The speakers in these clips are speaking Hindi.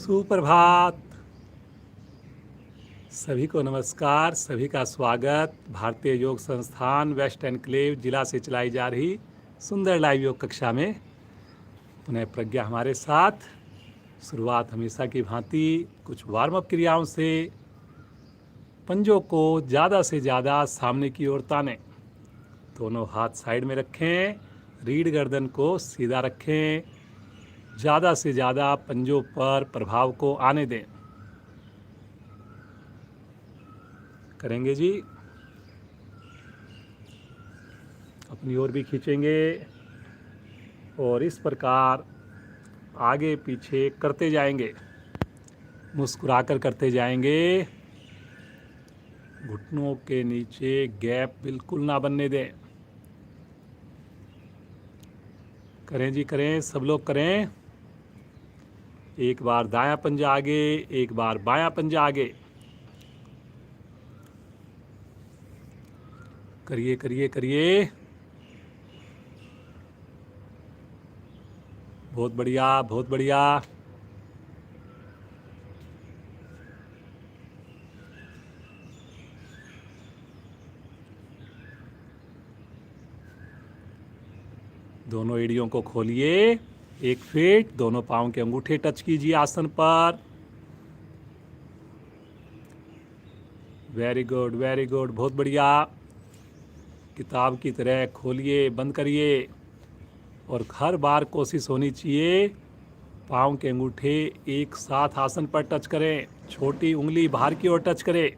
सुप्रभात। सभी को नमस्कार, सभी का स्वागत। भारतीय योग संस्थान वेस्ट एनक्लेव जिला से चलाई जा रही सुंदर लाइव योग कक्षा में पुनः प्रज्ञा हमारे साथ। शुरुआत हमेशा की भांति कुछ वार्म अप क्रियाओं से। पंजों को ज़्यादा से ज़्यादा सामने की ओर तानें, दोनों हाथ साइड में रखें, रीढ़ गर्दन को सीधा रखें, ज़्यादा से ज़्यादा पंजों पर प्रभाव को आने दें। करेंगे जी, अपनी ओर भी खींचेंगे और इस प्रकार आगे पीछे करते जाएंगे, मुस्कुराकर करते जाएंगे। घुटनों के नीचे गैप बिल्कुल ना बनने दें। करें जी, करें, सब लोग करें। एक बार दायां पंजा आगे, एक बार बायां पंजा आगे। करिए करिए करिए, बहुत बढ़िया, बहुत बढ़िया। दोनों एड़ियों को खोलिए, 1 फीट, दोनों पांव के अंगूठे टच कीजिए आसन पर। वेरी गुड, वेरी गुड, बहुत बढ़िया। किताब की तरह खोलिए, बंद करिए और हर बार कोशिश होनी चाहिए पांव के अंगूठे एक साथ आसन पर टच करें, छोटी उंगली बाहर की ओर टच करे।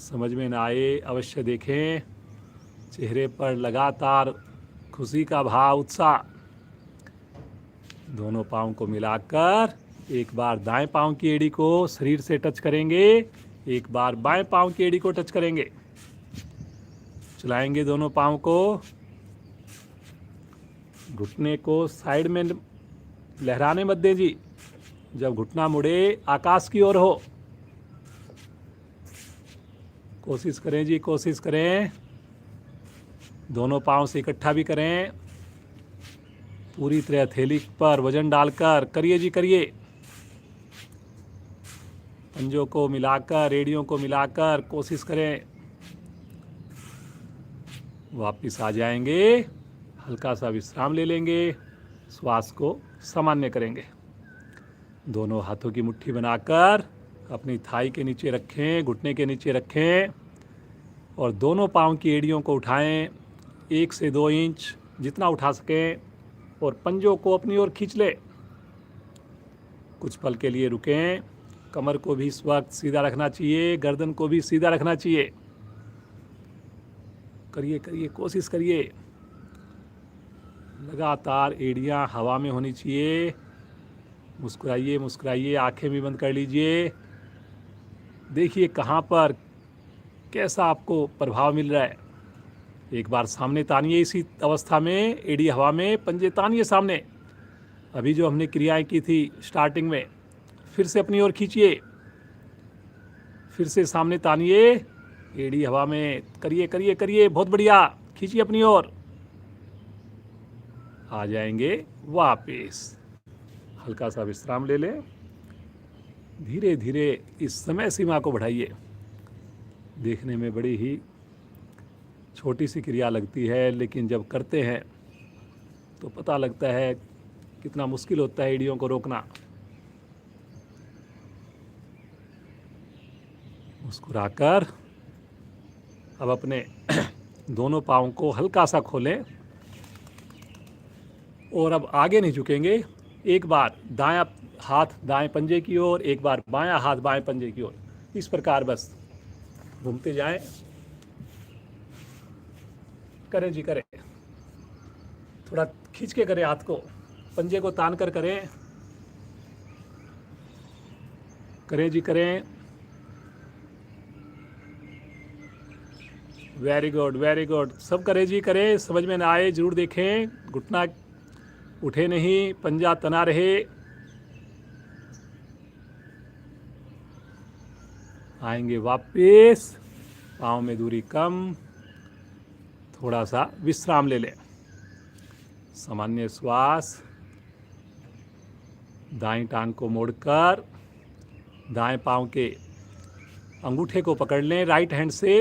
समझ में ना आए अवश्य देखें, चेहरे पर लगातार खुशी का भाव, उत्साह। दोनों पांव को मिलाकर एक बार दाएं पांव की एड़ी को शरीर से टच करेंगे, एक बार बाएं पांव की एड़ी को टच करेंगे। चलाएंगे दोनों पांव को, घुटने को साइड में लहराने मत दें जी। जब घुटना मुड़े आकाश की ओर हो। कोशिश करें जी, कोशिश करें। दोनों पांव से इकट्ठा भी करें, पूरी तरह थैली पर वजन डालकर करिए जी, करिए। पंजों को मिलाकर, एड़ियों को मिलाकर कोशिश करें। वापिस आ जाएंगे, हल्का सा विश्राम ले लेंगे, श्वास को सामान्य करेंगे। दोनों हाथों की मुट्ठी बनाकर अपनी थाई के नीचे रखें, घुटने के नीचे रखें और दोनों पांव की एड़ियों को उठाएं 1 से 2 इंच जितना उठा सकें और पंजों को अपनी ओर खींच लें। कुछ पल के लिए रुकें, कमर को भी इस वक्त सीधा रखना चाहिए, गर्दन को भी सीधा रखना चाहिए। करिए करिए, कोशिश करिए। लगातार एड़ियां हवा में होनी चाहिए। मुस्कुराइए मुस्कुराइए, आंखें भी बंद कर लीजिए। देखिए कहाँ पर कैसा आपको प्रभाव मिल रहा है। एक बार सामने तानिए, इसी अवस्था में एड़ी हवा में, पंजे तानिए सामने। अभी जो हमने क्रियाएं की थी स्टार्टिंग में, फिर से अपनी ओर खींचिए, फिर से सामने तानिए, एड़ी हवा में। करिए करिए करिए, बहुत बढ़िया। खींचिए अपनी ओर। आ जाएंगे वापस। हल्का सा विश्राम ले लें। धीरे धीरे इस समय सीमा को बढ़ाइए। देखने में बड़ी ही छोटी सी क्रिया लगती है, लेकिन जब करते हैं तो पता लगता है कितना मुश्किल होता है एड़ियों को रोकना। मुस्कुराकर अब अपने दोनों पाँव को हल्का सा खोलें और अब आगे नहीं झुकेंगे। एक बार दायां हाथ दाएं पंजे की ओर, एक बार बायां हाथ बाएं पंजे की ओर, इस प्रकार बस घूमते जाएं। करें जी, करें। थोड़ा खींच के करें, हाथ को पंजे को तान कर करें। करें जी, करें। Very good, very good. सब करें जी, करें। समझ में ना आए जरूर देखें, घुटना उठे नहीं, पंजा तना रहे। आएंगे वापस, पाँव में दूरी कम, थोड़ा सा विश्राम ले लें। सामान्य श्वास, दाएं टांग को मोड़कर दाएं पांव के अंगूठे को पकड़ लें राइट हैंड से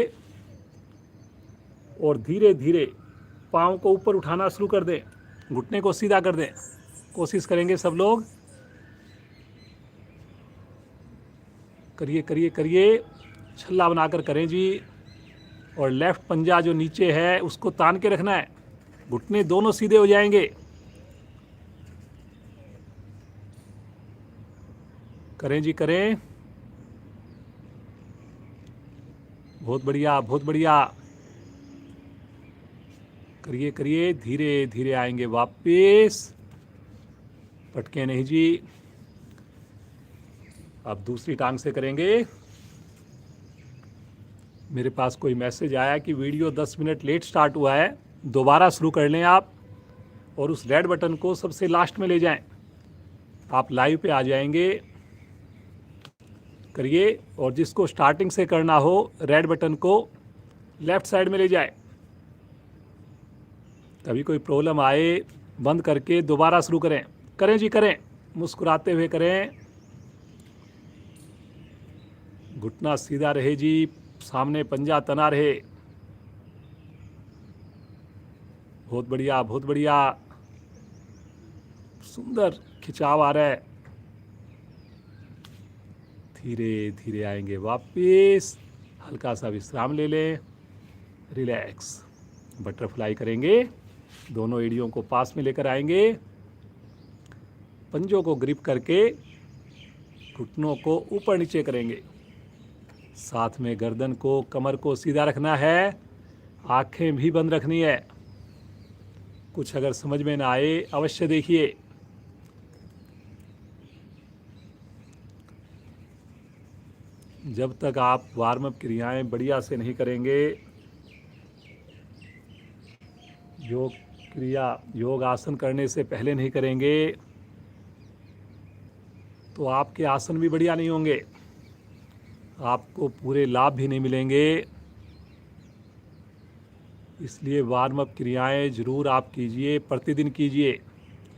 और धीरे धीरे पांव को ऊपर उठाना शुरू कर दें, घुटने को सीधा कर दें। कोशिश करेंगे सब लोग, करिए करिए करिए, छल्ला बनाकर करें जी। और लेफ्ट पंजा जो नीचे है उसको तान के रखना है, घुटने दोनों सीधे हो जाएंगे। करें जी करें, बहुत बढ़िया बहुत बढ़िया, करिए करिए, धीरे धीरे आएंगे वापस, पटके नहीं जी। अब दूसरी टांग से करेंगे। मेरे पास कोई मैसेज आया कि वीडियो 10 मिनट लेट स्टार्ट हुआ है, दोबारा शुरू कर लें आप और उस रेड बटन को सबसे लास्ट में ले जाएं, आप लाइव पे आ जाएंगे। करिए, और जिसको स्टार्टिंग से करना हो रेड बटन को लेफ्ट साइड में ले जाए। कभी कोई प्रॉब्लम आए बंद करके दोबारा शुरू करें। करें जी करें, मुस्कुराते हुए करें, घुटना सीधा रहे जी, सामने पंजा तना रहे। बहुत बढ़िया बहुत बढ़िया, सुंदर खिंचाव आ रहा है। धीरे धीरे आएंगे वापस, हल्का सा विश्राम ले लें, रिलैक्स। बटरफ्लाई करेंगे, दोनों एड़ियों को पास में लेकर आएंगे, पंजों को ग्रिप करके घुटनों को ऊपर नीचे करेंगे, साथ में गर्दन को कमर को सीधा रखना है, आंखें भी बंद रखनी है। कुछ अगर समझ में ना आए अवश्य देखिए। जब तक आप वार्म अप क्रियाएं बढ़िया से नहीं करेंगे, योग क्रिया योग आसन करने से पहले नहीं करेंगे, तो आपके आसन भी बढ़िया नहीं होंगे, आपको पूरे लाभ भी नहीं मिलेंगे। इसलिए वार्म अप क्रियाएं ज़रूर आप कीजिए, प्रतिदिन कीजिए।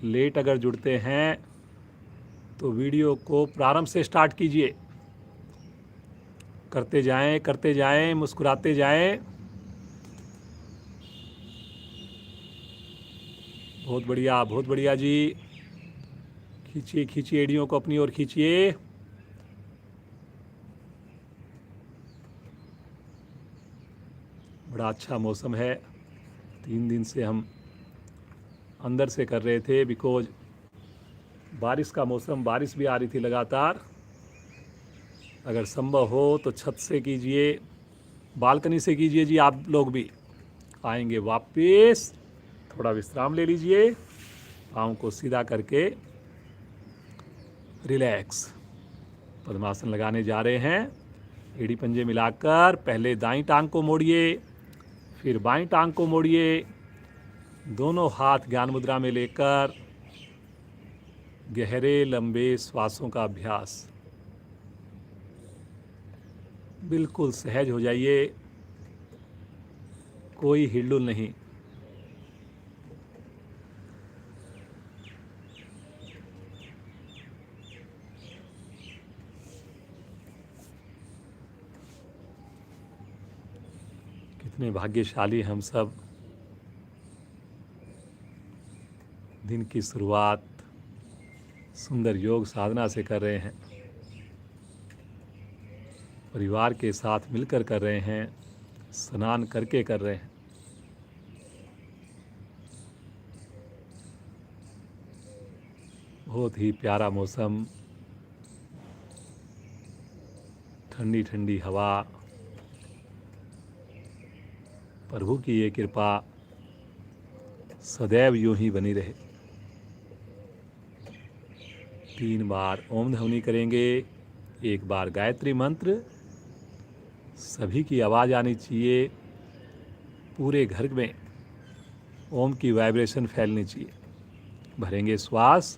लेट अगर जुड़ते हैं तो वीडियो को प्रारंभ से स्टार्ट कीजिए, करते जाएं, मुस्कुराते जाएं। बहुत बढ़िया जी, खींचिए खींचिए, एड़ियों को अपनी ओर खींचिए। बड़ा अच्छा मौसम है, 3 दिन से हम अंदर से कर रहे थे, बिकॉज बारिश का मौसम, बारिश भी आ रही थी लगातार। अगर संभव हो तो छत से कीजिए, बालकनी से कीजिए जी। आप लोग भी आएंगे वापस, थोड़ा विश्राम ले लीजिए, पाँव को सीधा करके रिलैक्स। पद्मासन लगाने जा रहे हैं, एड़ी पंजे मिलाकर पहले दाईं टांग को मोड़िए, फिर बाईं टांग को मोड़िए, दोनों हाथ ज्ञान मुद्रा में लेकर गहरे लंबे श्वासों का अभ्यास। बिल्कुल सहज हो जाइए, कोई हिलडुल नहीं। कितने भाग्यशाली हम सब, दिन की शुरुआत सुंदर योग साधना से कर रहे हैं, परिवार के साथ मिलकर कर रहे हैं, स्नान करके कर रहे हैं। बहुत ही प्यारा मौसम, ठंडी ठंडी हवा, प्रभु की ये कृपा सदैव यूं ही बनी रहे। 3 बार ओम ध्वनि करेंगे, 1 बार गायत्री मंत्र, सभी की आवाज़ आनी चाहिए, पूरे घर में ओम की वाइब्रेशन फैलनी चाहिए। भरेंगे श्वास,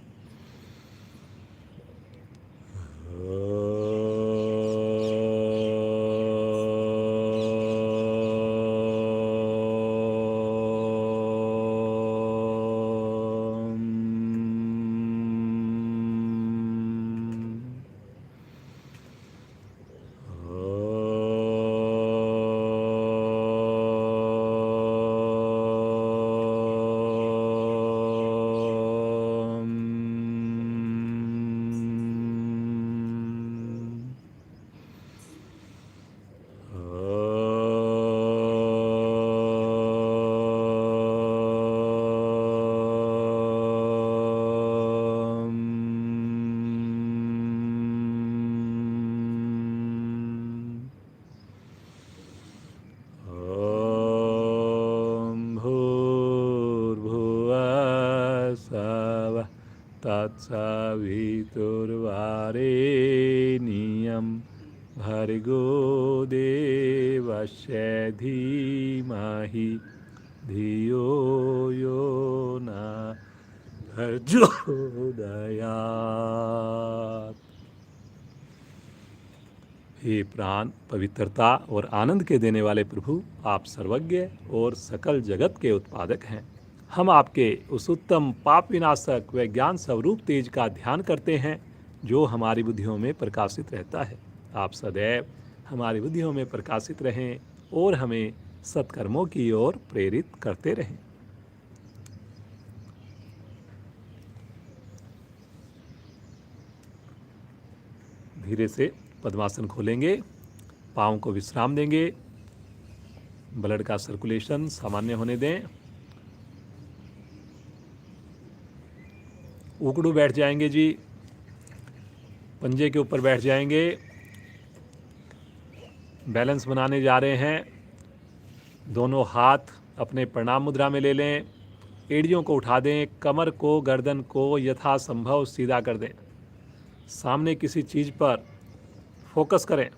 तत्सवितुर्वरेण्यं भर्गो देवस्य धीमहि धियो यो न प्रचोदयात्। हे प्राण पवित्रता और आनंद के देने वाले प्रभु, आप सर्वज्ञ और सकल जगत के उत्पादक हैं। हम आपके उस उत्तम पाप विनाशक व ज्ञान स्वरूप तेज का ध्यान करते हैं जो हमारी बुद्धियों में प्रकाशित रहता है। आप सदैव हमारी बुद्धियों में प्रकाशित रहें और हमें सत्कर्मों की ओर प्रेरित करते रहें। धीरे से पद्मासन खोलेंगे, पाँव को विश्राम देंगे, ब्लड का सर्कुलेशन सामान्य होने दें। उकड़ू बैठ जाएंगे जी, पंजे के ऊपर बैठ जाएंगे, बैलेंस बनाने जा रहे हैं। दोनों हाथ अपने प्रणाम मुद्रा में ले लें, एड़ियों को उठा दें, कमर को गर्दन को यथासंभव सीधा कर दें। सामने किसी चीज़ पर फोकस करें,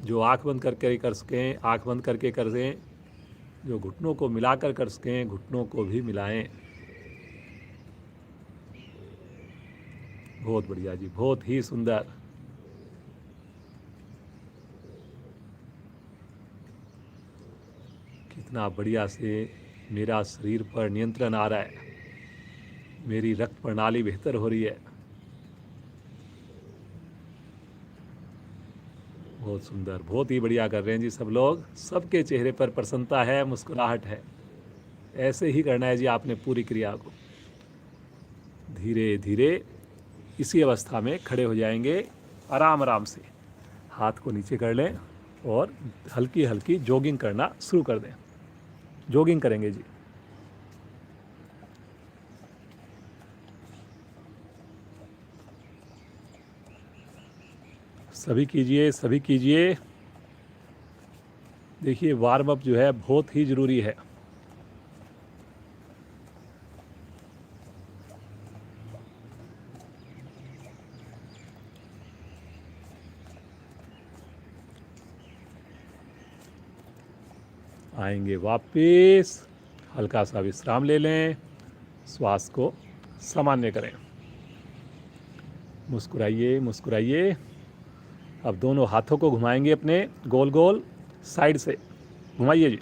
जो आंख बंद करके कर सकें आंख बंद करके कर दें, जो घुटनों को मिलाकर कर सकें घुटनों को भी मिलाएं। बहुत बढ़िया जी, बहुत ही सुंदर। कितना बढ़िया से मेरा शरीर पर नियंत्रण आ रहा है, मेरी रक्त प्रणाली बेहतर हो रही है। बहुत सुंदर, बहुत ही बढ़िया कर रहे हैं जी सब लोग। सबके चेहरे पर प्रसन्नता है, मुस्कुराहट है। ऐसे ही करना है जी आपने पूरी क्रिया को। धीरे धीरे इसी अवस्था में खड़े हो जाएंगे, आराम आराम से हाथ को नीचे कर लें और हल्की हल्की जॉगिंग करना शुरू कर दें। जॉगिंग करेंगे जी। सभी कीजिए, सभी कीजिए। देखिए वार्म अप जो है बहुत ही ज़रूरी है। आएंगे वापस, हल्का सा विश्राम ले लें, श्वास को सामान्य करें। मुस्कुराइए मुस्कुराइए। अब दोनों हाथों को घुमाएंगे अपने गोल गोल, साइड से घुमाइए जी।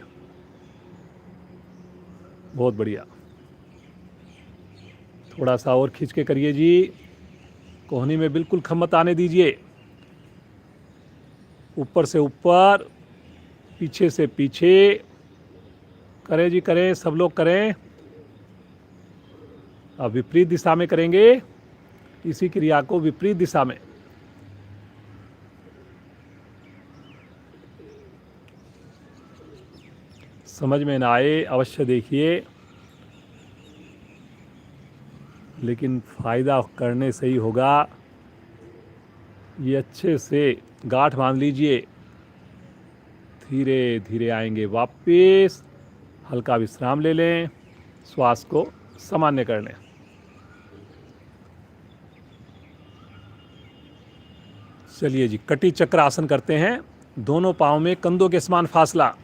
बहुत बढ़िया। थोड़ा सा और खींच के करिए जी, कोहनी में बिल्कुल खम्मत आने दीजिए। ऊपर से ऊपर, पीछे से पीछे करें जी, करें, सब लोग करें। अब विपरीत दिशा में करेंगे इसी क्रिया को, विपरीत दिशा में। समझ में ना आए अवश्य देखिए, लेकिन फ़ायदा करने से ही होगा। ये अच्छे से गांठ बांध लीजिए। धीरे धीरे आएंगे वापस, हल्का विश्राम ले लें, श्वास को सामान्य कर लें। चलिए जी, कटी चक्र आसन करते हैं। दोनों पाँव में कंधों के समान फासला,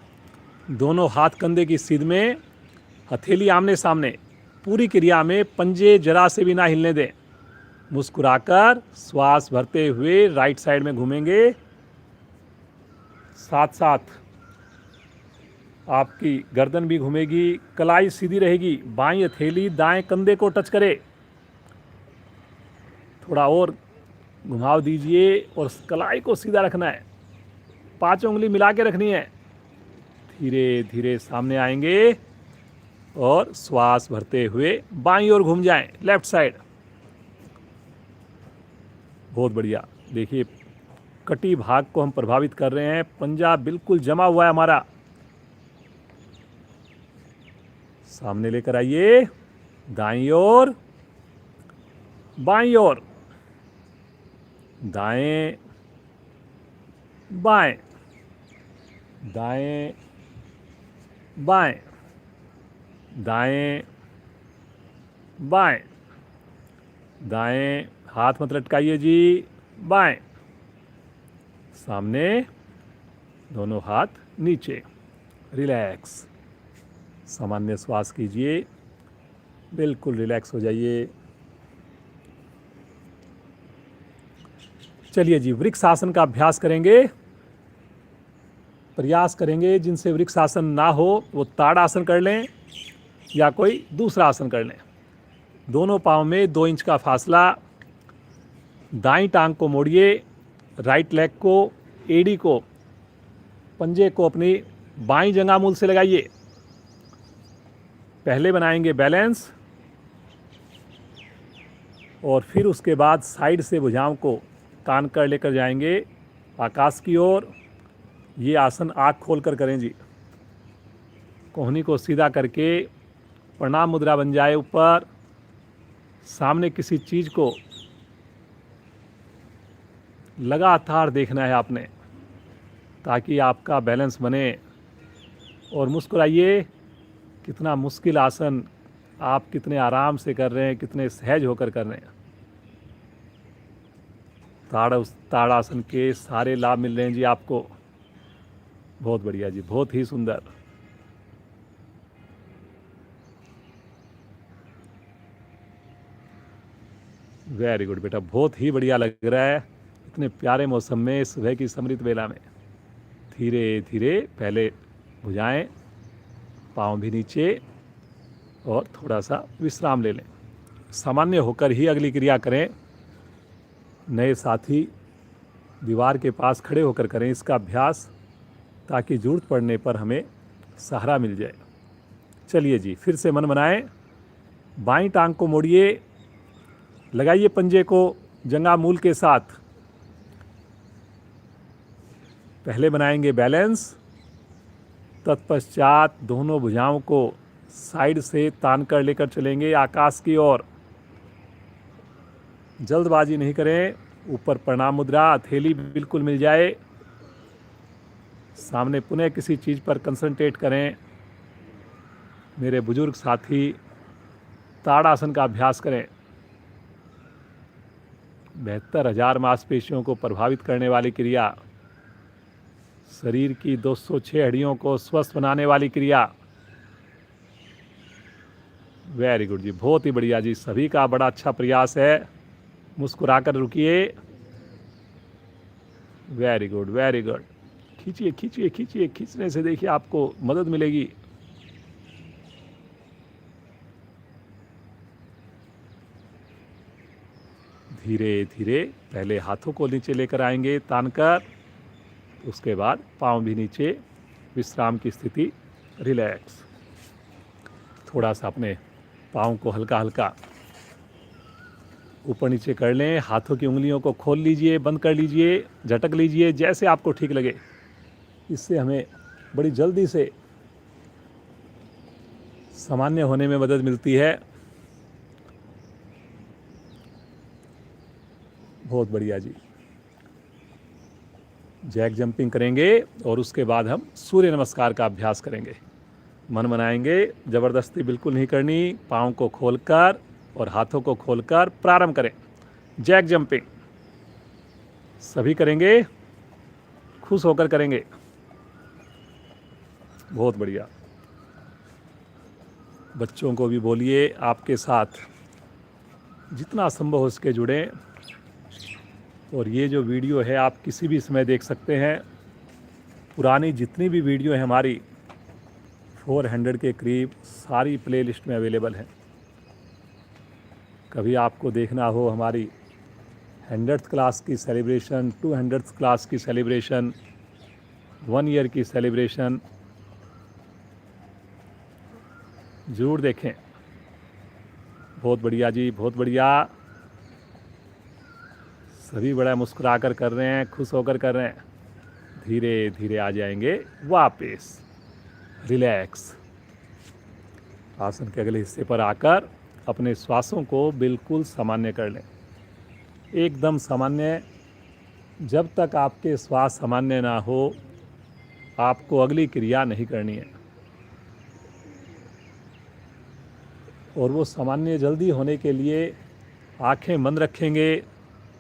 दोनों हाथ कंधे की सीध में, हथेली आमने सामने। पूरी क्रिया में पंजे जरा से भी ना हिलने दें। मुस्कुराकर श्वास भरते हुए राइट साइड में घूमेंगे। साथ साथ आपकी गर्दन भी घूमेगी, कलाई सीधी रहेगी। बाईं हथेली दाएं कंधे को टच करे। थोड़ा और घुमाव दीजिए और कलाई को सीधा रखना है। 5 उंगली मिला के रखनी है। धीरे धीरे सामने आएंगे और श्वास भरते हुए बाईं ओर घूम जाएं, लेफ्ट साइड। बहुत बढ़िया। देखिए कटी भाग को हम प्रभावित कर रहे हैं, पंजा बिल्कुल जमा हुआ है हमारा। सामने लेकर आइए, दाईं ओर, बाईं ओर, दाएं बाएं, दाएं बाएं, दाएं बाएं। दाएं, हाथ मत लटकाइए जी, बाएं, सामने, दोनों हाथ नीचे, रिलैक्स, सामान्य श्वास कीजिए, बिल्कुल रिलैक्स हो जाइए। चलिए जी, वृक्ष आसन का अभ्यास करेंगे। प्रयास करेंगे जिनसे वृक्ष आसन ना हो वो ताड़ासन कर लें या कोई दूसरा आसन कर लें। दोनों पाँव में 2 इंच का फासला, दाईं टांग को मोड़िए, राइट लेग को, एड़ी को, पंजे को अपनी बाईं जंघामूल से लगाइए। पहले बनाएंगे बैलेंस और फिर उसके बाद साइड से भुजाओं को तान कर लेकर जाएंगे आकाश की ओर। ये आसन आँख खोल कर करें जी। कोहनी को सीधा करके प्रणाम मुद्रा बन जाए ऊपर। सामने किसी चीज़ को लगातार देखना है आपने ताकि आपका बैलेंस बने। और मुस्कुराइए। कितना मुश्किल आसन आप कितने आराम से कर रहे हैं, कितने सहज होकर कर रहे हैं। ताड़ासन के सारे लाभ मिल रहे हैं जी आपको। बहुत बढ़िया जी, बहुत ही सुंदर। वेरी गुड बेटा, बहुत ही बढ़िया लग रहा है इतने प्यारे मौसम में, सुबह की समृद्ध बेला में। धीरे धीरे पहले भुजाएं, पाँव भी नीचे और थोड़ा सा विश्राम ले लें। सामान्य होकर ही अगली क्रिया करें। नए साथी दीवार के पास खड़े होकर करें इसका अभ्यास, ताकि ज़रूरत पड़ने पर हमें सहारा मिल जाए। चलिए जी, फिर से मन बनाएं। बाईं टांग को मोड़िए, लगाइए पंजे को जंघामूल के साथ। पहले बनाएंगे बैलेंस, तत्पश्चात दोनों भुजाओं को साइड से तान कर लेकर चलेंगे आकाश की ओर। जल्दबाजी नहीं करें। ऊपर प्रणाम मुद्रा, हथेली बिल्कुल मिल जाए। सामने पुनः किसी चीज़ पर कंसंट्रेट करें। मेरे बुजुर्ग साथी ताड़ासन का अभ्यास करें। 72,000 मांसपेशियों को प्रभावित करने वाली क्रिया, शरीर की 206 हड्डियों को स्वस्थ बनाने वाली क्रिया। वेरी गुड जी, बहुत ही बढ़िया जी, सभी का बड़ा अच्छा प्रयास है। मुस्कुराकर रुकिए। Very good, very good. खींचिए खींचिए खींचिए, खींचने से देखिए आपको मदद मिलेगी। धीरे धीरे पहले हाथों को नीचे लेकर आएंगे तानकर, उसके बाद पाँव भी नीचे, विश्राम की स्थिति, रिलैक्स। थोड़ा सा अपने पाँव को हल्का हल्का ऊपर नीचे कर लें। हाथों की उंगलियों को खोल लीजिए, बंद कर लीजिए, झटक लीजिए, जैसे आपको ठीक लगे। इससे हमें बड़ी जल्दी से सामान्य होने में मदद मिलती है। बहुत बढ़िया जी। जैक जंपिंग करेंगे और उसके बाद हम सूर्य नमस्कार का अभ्यास करेंगे। मन बनाएंगे, ज़बरदस्ती बिल्कुल नहीं करनी। पाँव को खोलकर और हाथों को खोलकर प्रारंभ करें। जैक जंपिंग सभी करेंगे, खुश होकर करेंगे। बहुत बढ़िया। बच्चों को भी बोलिए आपके साथ जितना संभव हो सके जुड़ें। और ये जो वीडियो है आप किसी भी समय देख सकते हैं। पुरानी जितनी भी वीडियो है हमारी 400 के करीब सारी प्लेलिस्ट में अवेलेबल है। कभी आपको देखना हो हमारी 100th क्लास की सेलिब्रेशन, 200th क्लास की सेलिब्रेशन, 1 ईयर की सेलिब्रेशन, ज़रूर देखें। बहुत बढ़िया जी, बहुत बढ़िया। सभी बड़ा मुस्कुरा कर रहे हैं, खुश होकर कर रहे हैं। धीरे धीरे आ जाएंगे वापस, रिलैक्स। आसन के अगले हिस्से पर आकर अपने श्वासों को बिल्कुल सामान्य कर लें, एकदम सामान्य। जब तक आपके श्वास सामान्य ना हो आपको अगली क्रिया नहीं करनी है। और वो सामान्य जल्दी होने के लिए आंखें बंद रखेंगे,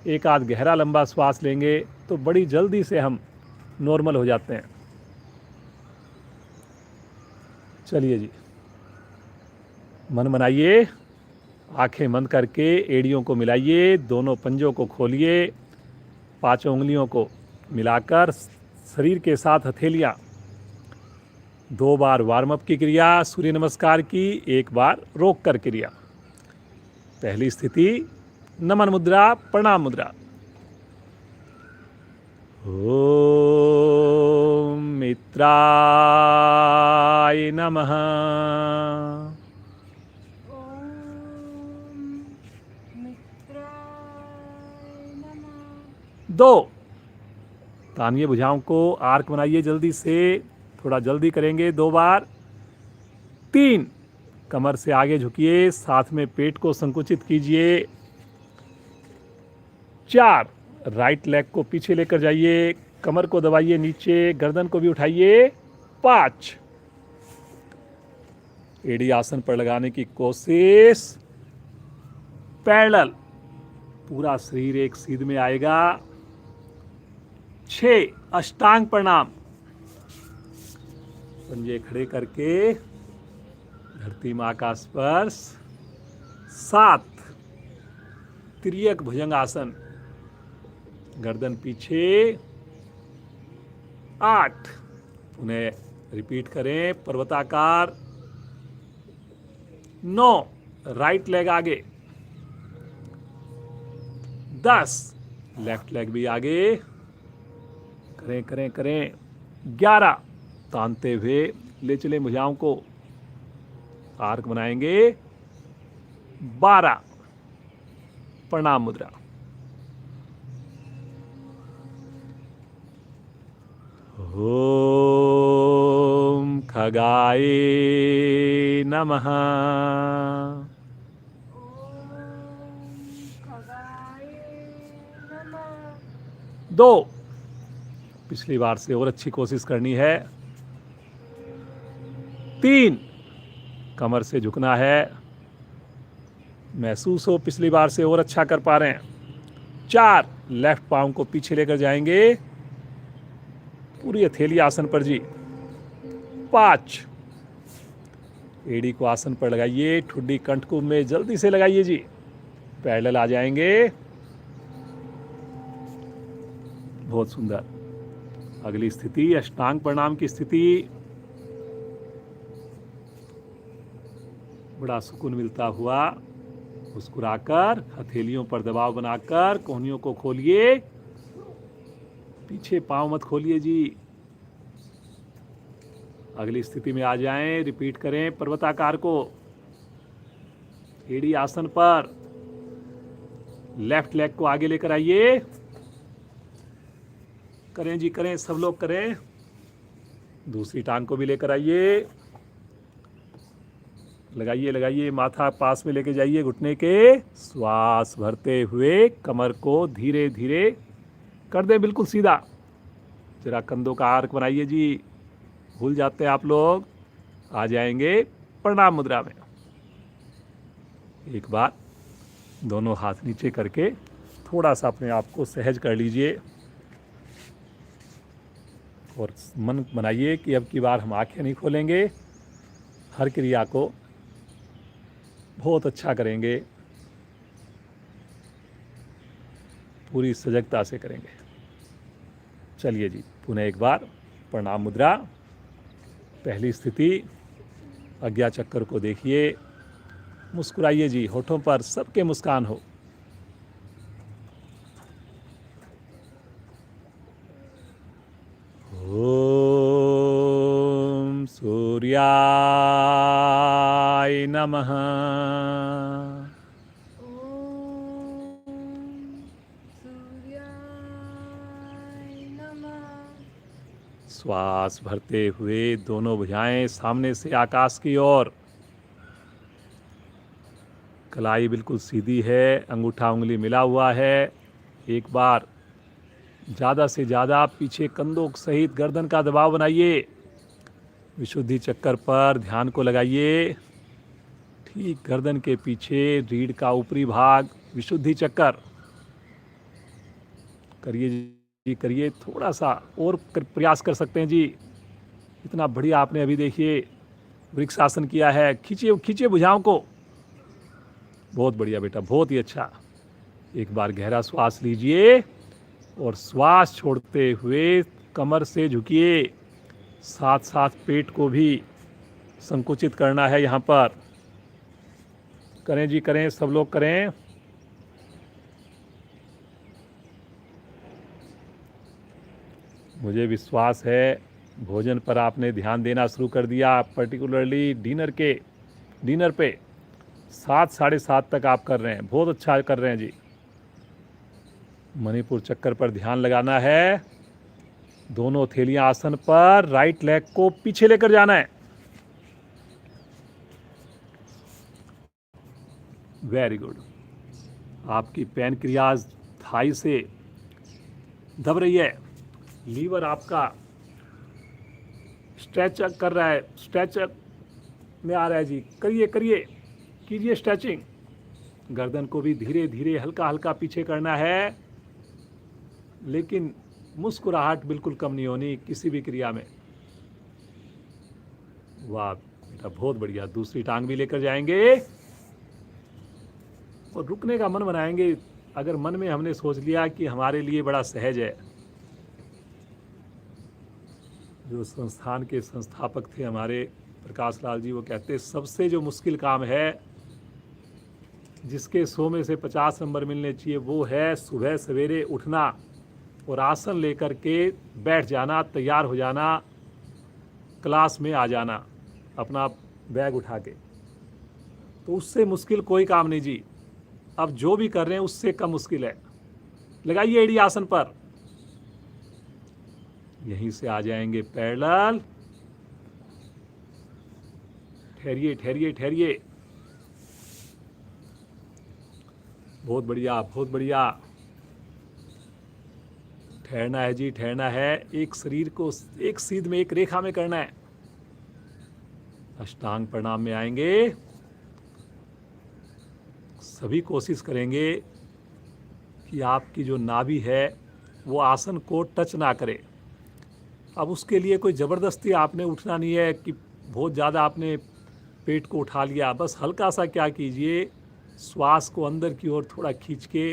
एक आध गहरा लंबा श्वास लेंगे तो बड़ी जल्दी से हम नॉर्मल हो जाते हैं। चलिए जी, मन बनाइए, आंखें बंद करके एड़ियों को मिलाइए, दोनों पंजों को खोलिए, पांचों उंगलियों को मिलाकर शरीर के साथ हथेलियां, 2 बार वार्म अप की क्रिया सूर्य नमस्कार की, 1 बार रोक कर क्रिया। पहली स्थिति नमन मुद्रा, प्रणाम मुद्रा। ओम मित्राय नमः। ओम मित्राय नमः। 2, तानिए भुजाओं को आर्क बनाइए जल्दी से, थोड़ा जल्दी करेंगे 2 बार। 3, कमर से आगे झुकिए, साथ में पेट को संकुचित कीजिए। 4, राइट लेग को पीछे लेकर जाइए, कमर को दबाइए नीचे, गर्दन को भी उठाइए। 5, एड़ी आसन पर लगाने की कोशिश, पैरेलल, पूरा शरीर एक सीध में आएगा। 6, अष्टांग प्रणाम, पंजे खड़े करके धरती मां का स्पर्श। 7, तिर्यक भुजंग आसन, गर्दन पीछे। 8, पुनः रिपीट करें, पर्वताकार। 9, राइट लेग आगे। 10, लेफ्ट लेग भी आगे, करें करें करें। 11, तानते हुए ले चले भुजाओं को, आर्क बनाएंगे। 12, प्रणाम मुद्रा। ओम खगाय नमः। ओम खगाय नमः। 2, पिछली बार से और अच्छी कोशिश करनी है। 3, कमर से झुकना है, महसूस हो पिछली बार से और अच्छा कर पा रहे हैं। 4, लेफ्ट पाँव को पीछे लेकर जाएंगे, पूरी हथेली आसन पर जी। 5, एड़ी को आसन पर लगाइए, ठुड्डी कंठकुंभ में जल्दी से लगाइए जी, पैरेलल आ जाएंगे। बहुत सुंदर। अगली स्थिति अष्टांग प्रणाम की स्थिति, बड़ा सुकून मिलता हुआ मुस्कुराकर हथेलियों पर दबाव बनाकर कोहनियों को खोलिए, पीछे पांव मत खोलिए जी। अगली स्थिति में आ जाएं, रिपीट करें पर्वताकार को, एड़ी आसन पर, लेफ्ट लेग को आगे लेकर आइए, करें जी करें, सब लोग करें। दूसरी टांग को भी लेकर आइए, लगाइए लगाइए, माथा पास में लेके जाइए घुटने के, श्वास भरते हुए कमर को धीरे धीरे कर दें बिल्कुल सीधा। जरा कंधों का आर्क बनाइए जी, भूल जाते हैं आप लोग। आ जाएंगे प्रणाम मुद्रा में। एक बार दोनों हाथ नीचे करके थोड़ा सा अपने आप को सहज कर लीजिए और मन बनाइए कि अब की बार हम आंखें नहीं खोलेंगे, हर क्रिया को बहुत अच्छा करेंगे, पूरी सजगता से करेंगे। चलिए जी, पुनः एक बार प्रणाम मुद्रा। पहली स्थिति, आज्ञा चक्कर को देखिए, मुस्कुराइए जी, होठों पर सबके मुस्कान हो। ओम सूर्याय नमः। श्वास भरते हुए दोनों भुजाएं सामने से आकाश की ओर, कलाई बिल्कुल सीधी है, अंगूठा उंगली मिला हुआ है। एक बार ज़्यादा से ज़्यादा पीछे कंधों सहित गर्दन का दबाव बनाइए, विशुद्धि चक्कर पर ध्यान को लगाइए। ठीक गर्दन के पीछे रीढ़ का ऊपरी भाग, विशुद्धि चक्कर। करिए जी, करिए, थोड़ा सा और प्रयास कर सकते हैं जी। इतना बढ़िया आपने अभी देखिए वृक्ष आसन किया है। खींचिए खींचिए भुजाओं को। बहुत बढ़िया बेटा, बहुत ही अच्छा। एक बार गहरा श्वास लीजिए और श्वास छोड़ते हुए कमर से झुकिए। साथ साथ पेट को भी संकुचित करना है यहाँ पर। करें जी, करें, सब लोग करें। मुझे विश्वास है भोजन पर आपने ध्यान देना शुरू कर दिया, पर्टिकुलरली डिनर पे 7-7:30 तक आप कर रहे हैं। बहुत अच्छा कर रहे हैं जी। मणिपुर चक्कर पर ध्यान लगाना है। दोनों हथेलियां आसन पर, राइट लेग को पीछे लेकर जाना है। Very good. आपकी पैनक्रियाज थाई से दब रही है। लीवर आपका स्ट्रेच कर रहा है, स्ट्रेच में आ रहा है जी। करिए करिए, कीजिए स्ट्रेचिंग। गर्दन को भी धीरे धीरे हल्का हल्का पीछे करना है, लेकिन मुस्कुराहट बिल्कुल कम नहीं होनी किसी भी क्रिया में। वाह बेटा, बहुत बढ़िया। दूसरी टांग भी लेकर जाएंगे और रुकने का मन बनाएंगे। अगर मन में हमने सोच लिया कि हमारे लिए बड़ा सहज है। जो संस्थान के संस्थापक थे हमारे प्रकाश लाल जी, वो कहते सबसे जो मुश्किल काम है, जिसके 100 में से 50 नंबर मिलने चाहिए, वो है सुबह सवेरे उठना और आसन लेकर के बैठ जाना, तैयार हो जाना, क्लास में आ जाना अपना बैग उठा के। तो उससे मुश्किल कोई काम नहीं जी। अब जो भी कर रहे हैं उससे कम मुश्किल है। लगाइए एड़ी आसन पर। यहीं से आ जाएंगे पैरेलल। ठहरिए ठहरिए ठहरिए। बहुत बढ़िया, बहुत बढ़िया। ठहरना है जी, ठहरना है। एक शरीर को एक सीध में, एक रेखा में करना है। अष्टांग प्रणाम में आएंगे। सभी कोशिश करेंगे कि आपकी जो नाभि है वो आसन को टच ना करे। अब उसके लिए कोई ज़बरदस्ती आपने उठना नहीं है कि बहुत ज़्यादा आपने पेट को उठा लिया। बस हल्का सा क्या कीजिए, श्वास को अंदर की ओर थोड़ा खींच के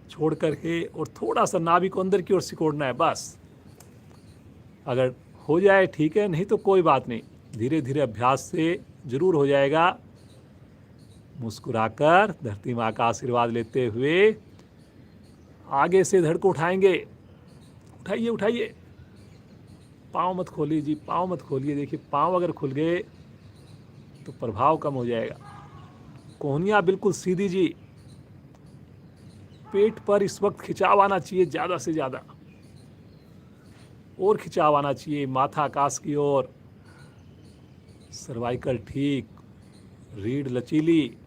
छोड़ करके और थोड़ा सा नाभि को अंदर की ओर सिकोड़ना है बस। अगर हो जाए ठीक है, नहीं तो कोई बात नहीं। धीरे धीरे अभ्यास से ज़रूर हो जाएगा। मुस्कुराकर धरती माँ का आशीर्वाद लेते हुए आगे से धड़ को उठाएंगे। उठाइए उठाइए। पाँव मत खोलिए जी, पाँव मत खोलिए। देखिए पाँव अगर खुल गए तो प्रभाव कम हो जाएगा। कोहनियाँ बिल्कुल सीधी जी। पेट पर इस वक्त खिंचाव आना चाहिए ज़्यादा से ज़्यादा, और खिंचाव आना चाहिए माथा आकाश की ओर। सर्वाइकल ठीक, रीढ़ लचीली।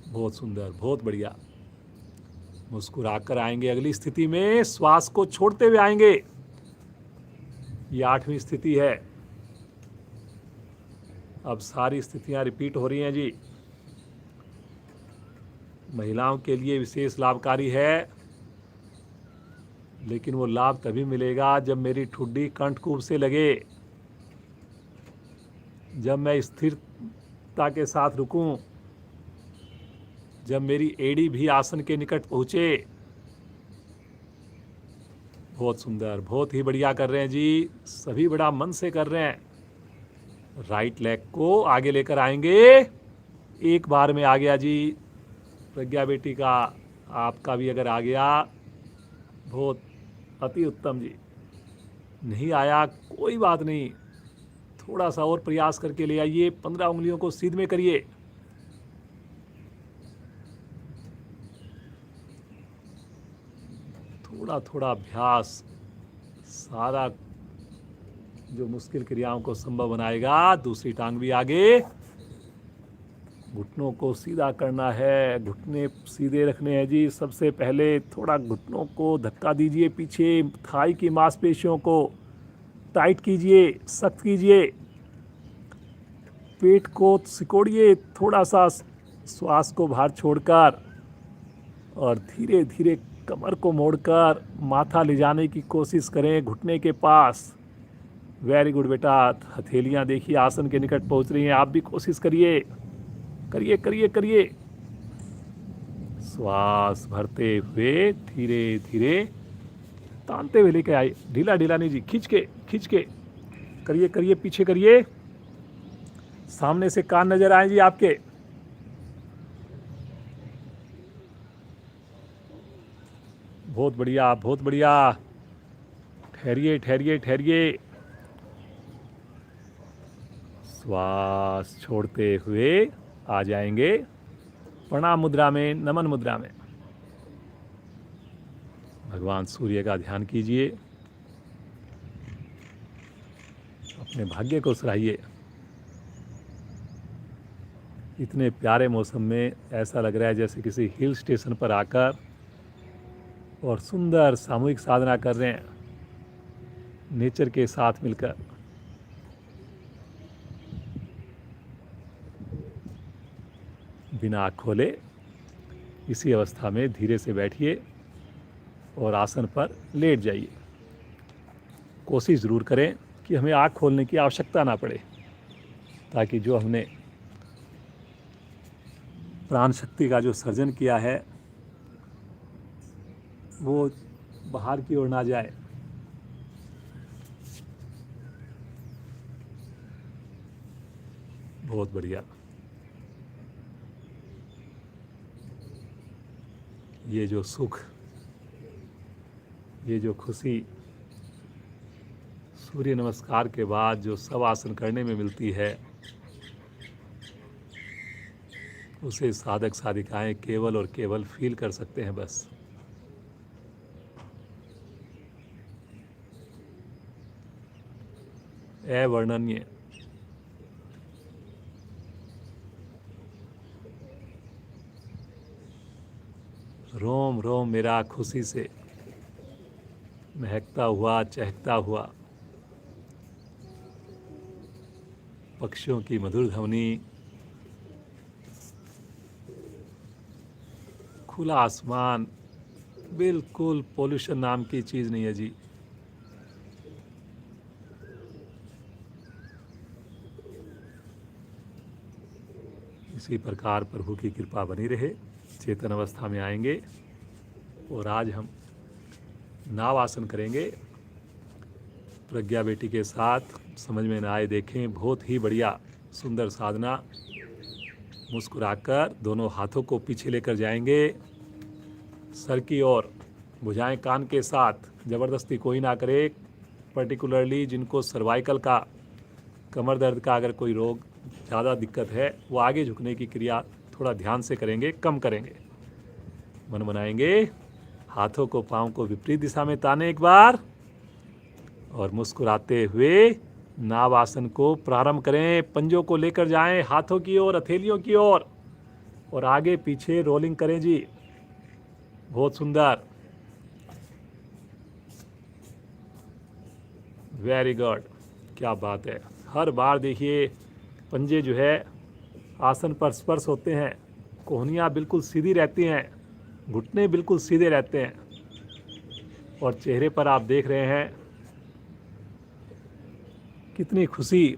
बहुत सुंदर, बहुत बढ़िया। मुस्कुराकर आएंगे अगली स्थिति में। श्वास को छोड़ते हुए आएंगे। ये 8वीं स्थिति है। अब सारी स्थितियां रिपीट हो रही हैं जी। महिलाओं के लिए विशेष लाभकारी है, लेकिन वो लाभ तभी मिलेगा जब मेरी ठुड्डी कंठकूप से लगे, जब मैं स्थिरता के साथ रुकूं, जब मेरी एड़ी भी आसन के निकट पहुंचे। बहुत सुंदर, बहुत ही बढ़िया कर रहे हैं जी। सभी बड़ा मन से कर रहे हैं। राइट लेग को आगे लेकर आएंगे। एक बार में आ गया जी। प्रज्ञा बेटी का, आपका भी अगर आ गया, बहुत अति उत्तम जी। नहीं आया कोई बात नहीं, थोड़ा सा और प्रयास करके ले आइए। 15 उंगलियों को सीध में करिए। थोड़ा थोड़ा अभ्यास सारा जो मुश्किल क्रियाओं को संभव बनाएगा। दूसरी टांग भी आगे। घुटनों को सीधा करना है, घुटने सीधे रखने हैं जी। सबसे पहले थोड़ा घुटनों को धक्का दीजिए पीछे। थाई की मांसपेशियों को टाइट कीजिए, सख्त कीजिए। पेट को सिकोड़िए, थोड़ा सा श्वास को बाहर छोड़कर और धीरे धीरे कमर को मोड़कर माथा ले जाने की कोशिश करें घुटने के पास। वेरी गुड बेटा। हथेलियां देखिए आसन के निकट पहुंच रही हैं, आप भी कोशिश करिए, करिए करिए करिए। श्वास भरते हुए धीरे धीरे तानते हुए लेके आइए, ढीला ढीला नहीं जी, खींच के करिए करिए, पीछे करिए, सामने से कान नजर आए जी आपके। बहुत बढ़िया बहुत बढ़िया। ठहरिए ठहरिए ठहरिए। श्वास छोड़ते हुए आ जाएंगे प्रणाम मुद्रा में, नमन मुद्रा में। भगवान सूर्य का ध्यान कीजिए, अपने भाग्य को सराहिए। इतने प्यारे मौसम में ऐसा लग रहा है जैसे किसी हिल स्टेशन पर आकर और सुंदर सामूहिक साधना कर रहे हैं नेचर के साथ मिलकर। बिना आँख खोले इसी अवस्था में धीरे से बैठिए और आसन पर लेट जाइए। कोशिश ज़रूर करें कि हमें आँख खोलने की आवश्यकता ना पड़े, ताकि जो हमने प्राण शक्ति का जो सर्जन किया है वो बाहर की ओर ना जाए। बहुत बढ़िया। ये जो सुख, ये जो खुशी सूर्य नमस्कार के बाद जो सब आसन करने में मिलती है, उसे साधक साधिकाएं केवल और केवल फील कर सकते हैं बस। अवर्णनीय। रोम रोम मेरा खुशी से महकता हुआ, चहकता हुआ। पक्षियों की मधुर ध्वनि, खुला आसमान, बिल्कुल पोल्यूशन नाम की चीज़ नहीं है जी। इसी प्रकार प्रभु की कृपा बनी रहे। चेतन अवस्था में आएंगे और आज हम नाव आसन करेंगे प्रज्ञा बेटी के साथ। समझ में ना आए देखें, बहुत ही बढ़िया सुंदर साधना। मुस्कुराकर दोनों हाथों को पीछे लेकर जाएंगे सर की ओर, भुजाएं कान के साथ। ज़बरदस्ती कोई ना करे। पर्टिकुलरली जिनको सर्वाइकल का, कमर दर्द का अगर कोई रोग ज़्यादा दिक्कत है, वो आगे झुकने की क्रिया थोड़ा ध्यान से करेंगे, कम करेंगे। मन बनाएंगे, हाथों को पाँव को विपरीत दिशा में ताने एक बार और मुस्कुराते हुए नाव आसन को प्रारंभ करें। पंजों को लेकर जाएं हाथों की ओर, हथेलियों की ओर, और आगे पीछे रोलिंग करें जी। बहुत सुंदर, वेरी गुड, क्या बात है। हर बार देखिए पंजे जो है आसन पर स्पर्श होते हैं, कोहनियाँ बिल्कुल सीधी रहती हैं, घुटने बिल्कुल सीधे रहते हैं, और चेहरे पर आप देख रहे हैं कितनी खुशी,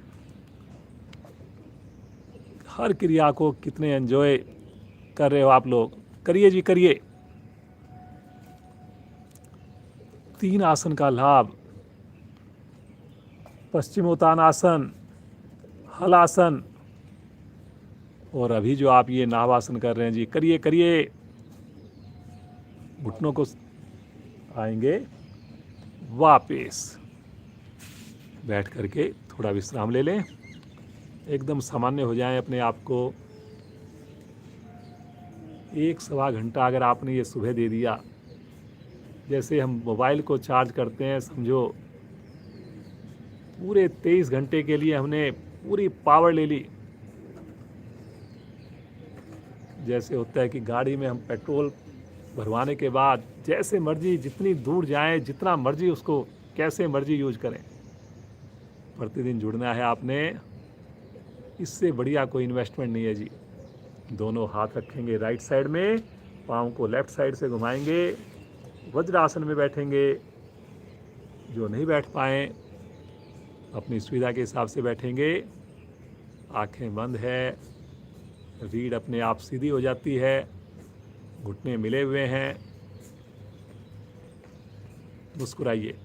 हर क्रिया को कितने एंजॉय कर रहे हो आप लोग। करिए जी करिए। 3 आसन का लाभ, पश्चिमोत्तानासन, हलासन, और अभी जो आप ये नावासन कर रहे हैं जी, करिए करिए। घुटनों को आएंगे वापस, बैठ करके थोड़ा विश्राम ले लें, एकदम सामान्य हो जाएं अपने आप को। 1-1.25 घंटा अगर आपने ये सुबह दे दिया, जैसे हम मोबाइल को चार्ज करते हैं, समझो पूरे 23 घंटे के लिए हमने पूरी पावर ले ली। जैसे होता है कि गाड़ी में हम पेट्रोल भरवाने के बाद जैसे मर्जी जितनी दूर जाएं, जितना मर्जी उसको कैसे मर्जी यूज करें। प्रतिदिन जुड़ना है आपने, इससे बढ़िया कोई इन्वेस्टमेंट नहीं है जी। दोनों हाथ रखेंगे राइट साइड में, पाँव को लेफ्ट साइड से घुमाएंगे, वज्रासन में बैठेंगे। जो नहीं बैठ पाए अपनी सुविधा के हिसाब से बैठेंगे। आंखें बंद है, रीढ़ अपने आप सीधी हो जाती है, घुटने मिले हुए हैं। मुस्कुराइए।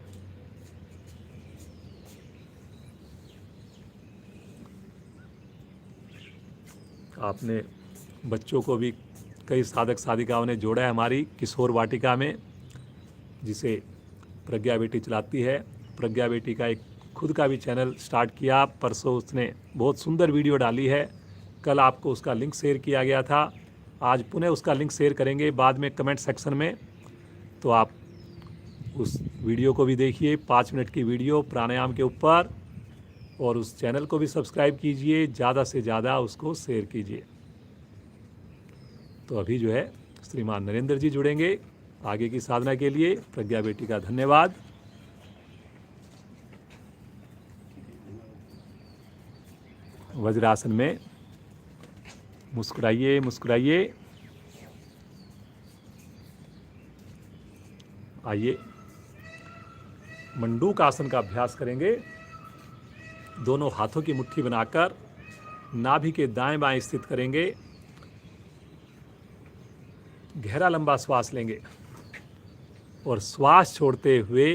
आपने बच्चों को भी कई साधक साधिकाओं ने जोड़ा है हमारी किशोर वाटिका में, जिसे प्रज्ञा बेटी चलाती है। प्रज्ञा बेटी का एक खुद का भी चैनल स्टार्ट किया, परसों उसने बहुत सुंदर वीडियो डाली है। कल आपको उसका लिंक शेयर किया गया था, आज पुनः उसका लिंक शेयर करेंगे बाद में कमेंट सेक्शन में, तो आप उस वीडियो को भी देखिए। 5 मिनट की वीडियो प्राणायाम के ऊपर, और उस चैनल को भी सब्सक्राइब कीजिए, ज़्यादा से ज़्यादा उसको शेयर कीजिए। तो अभी जो है श्रीमान नरेंद्र जी जुड़ेंगे आगे की साधना के लिए। प्रज्ञा बेटी का धन्यवाद। वज्रासन में मुस्कुराइए, मुस्कुराइए। आइए मंडूक आसन का अभ्यास करेंगे। दोनों हाथों की मुट्ठी बनाकर नाभि के दाएं बाएं स्थित करेंगे। गहरा लंबा श्वास लेंगे और श्वास छोड़ते हुए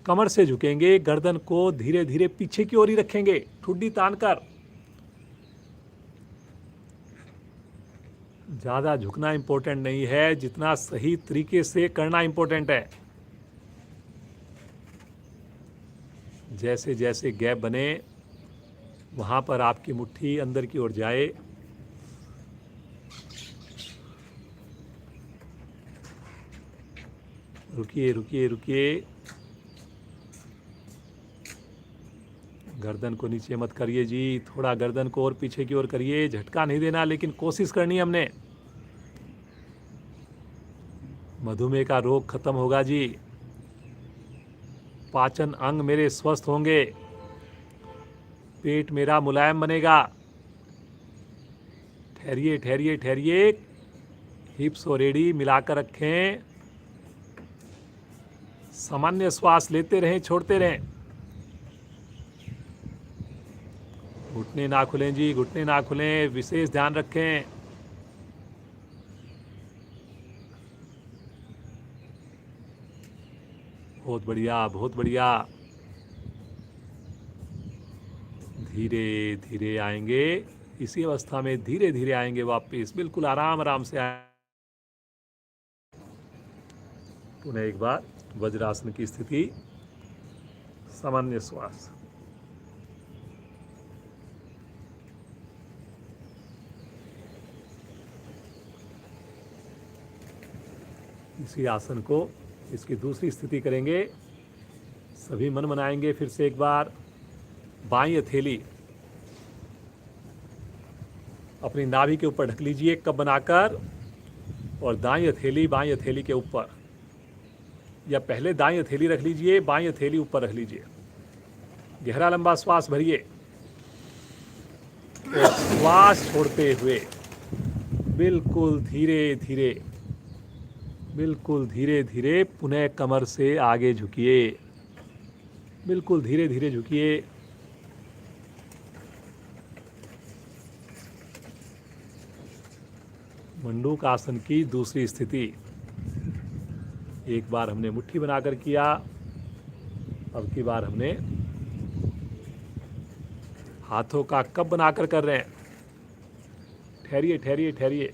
कमर से झुकेंगे, गर्दन को धीरे धीरे पीछे की ओर ही रखेंगे, ठुड्डी तानकर। ज़्यादा झुकना इंपॉर्टेंट नहीं है, जितना सही तरीके से करना इंपॉर्टेंट है। जैसे जैसे गैप बने वहाँ पर आपकी मुट्ठी अंदर की ओर जाए। रुकिए, रुकिए, रुकिए। गर्दन को नीचे मत करिए जी, थोड़ा गर्दन को और पीछे की ओर करिए। झटका नहीं देना, लेकिन कोशिश करनी है हमने। मधुमेह का रोग खत्म होगा जी, पाचन अंग मेरे स्वस्थ होंगे, पेट मेरा मुलायम बनेगा। ठहरिए, ठहरिए, ठहरिए। हिप्स और एड़ी मिलाकर रखें। सामान्य श्वास लेते रहें, छोड़ते रहें। घुटने ना खुलें जी, घुटने ना खुलें, विशेष ध्यान रखें। बहुत बढ़िया, बहुत बढ़िया। धीरे धीरे आएंगे, इसी अवस्था में धीरे धीरे आएंगे वापस, बिल्कुल आराम आराम से आए। पुनः एक बार वज्रासन की स्थिति, सामान्य श्वास। इसी आसन को इसकी दूसरी स्थिति करेंगे। सभी मन बनाएंगे। फिर से एक बार बाईं हथेली अपनी नाभि के ऊपर ढक लीजिए कप बनाकर, और दाईं हथेली बाईं हथेली के ऊपर, या पहले दाईं हथेली रख लीजिए, बाईं हथेली ऊपर रख लीजिए। गहरा लंबा श्वास भरिए और श्वास छोड़ते हुए बिल्कुल धीरे धीरे, बिल्कुल धीरे धीरे पुनः कमर से आगे झुकिए। बिल्कुल धीरे धीरे झुकिए। मंडूक आसन की दूसरी स्थिति। एक बार हमने मुट्ठी बनाकर किया, अब की बार हमने हाथों का कप बनाकर कर रहे हैं। ठहरिए, ठहरिए, ठहरिए।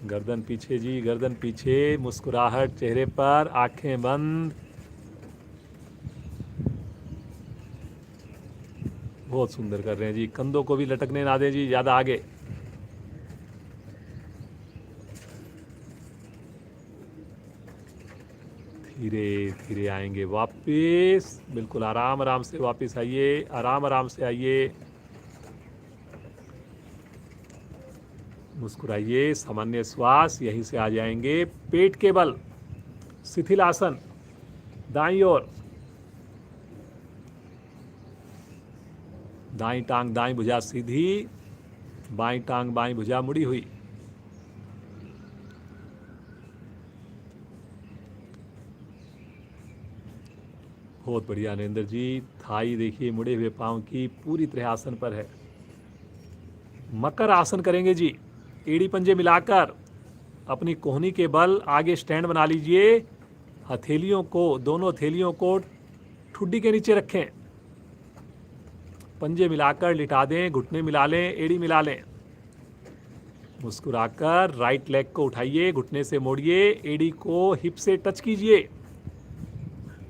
गर्दन पीछे जी, गर्दन पीछे, मुस्कुराहट चेहरे पर, आंखें बंद। बहुत सुंदर कर रहे हैं जी। कंधों को भी लटकने ना दें जी ज़्यादा आगे। धीरे धीरे आएंगे वापस, बिल्कुल आराम आराम से वापस आइए, आराम आराम से आइए। मुस्कुराइए, सामान्य श्वास, यहीं से आ जाएंगे। पेट के बल शिथिल आसन, दाईं ओर, दाईं टांग दाईं भुजा सीधी, बाईं टांग बाईं भुजा मुड़ी हुई। बहुत बढ़िया नरेंद्र जी। थाई देखिए मुड़े हुए पांव की पूरी तरह आसन पर है। मकर आसन करेंगे जी। एड़ी पंजे मिलाकर अपनी कोहनी के बल आगे स्टैंड बना लीजिए। हथेलियों को, दोनों हथेलियों को ठुड्डी के नीचे रखें। पंजे मिलाकर लिटा दें, घुटने मिला लें, एड़ी मिला लें। मुस्कुराकर राइट लेग को उठाइए, घुटने से मोड़िए, एड़ी को हिप से टच कीजिए।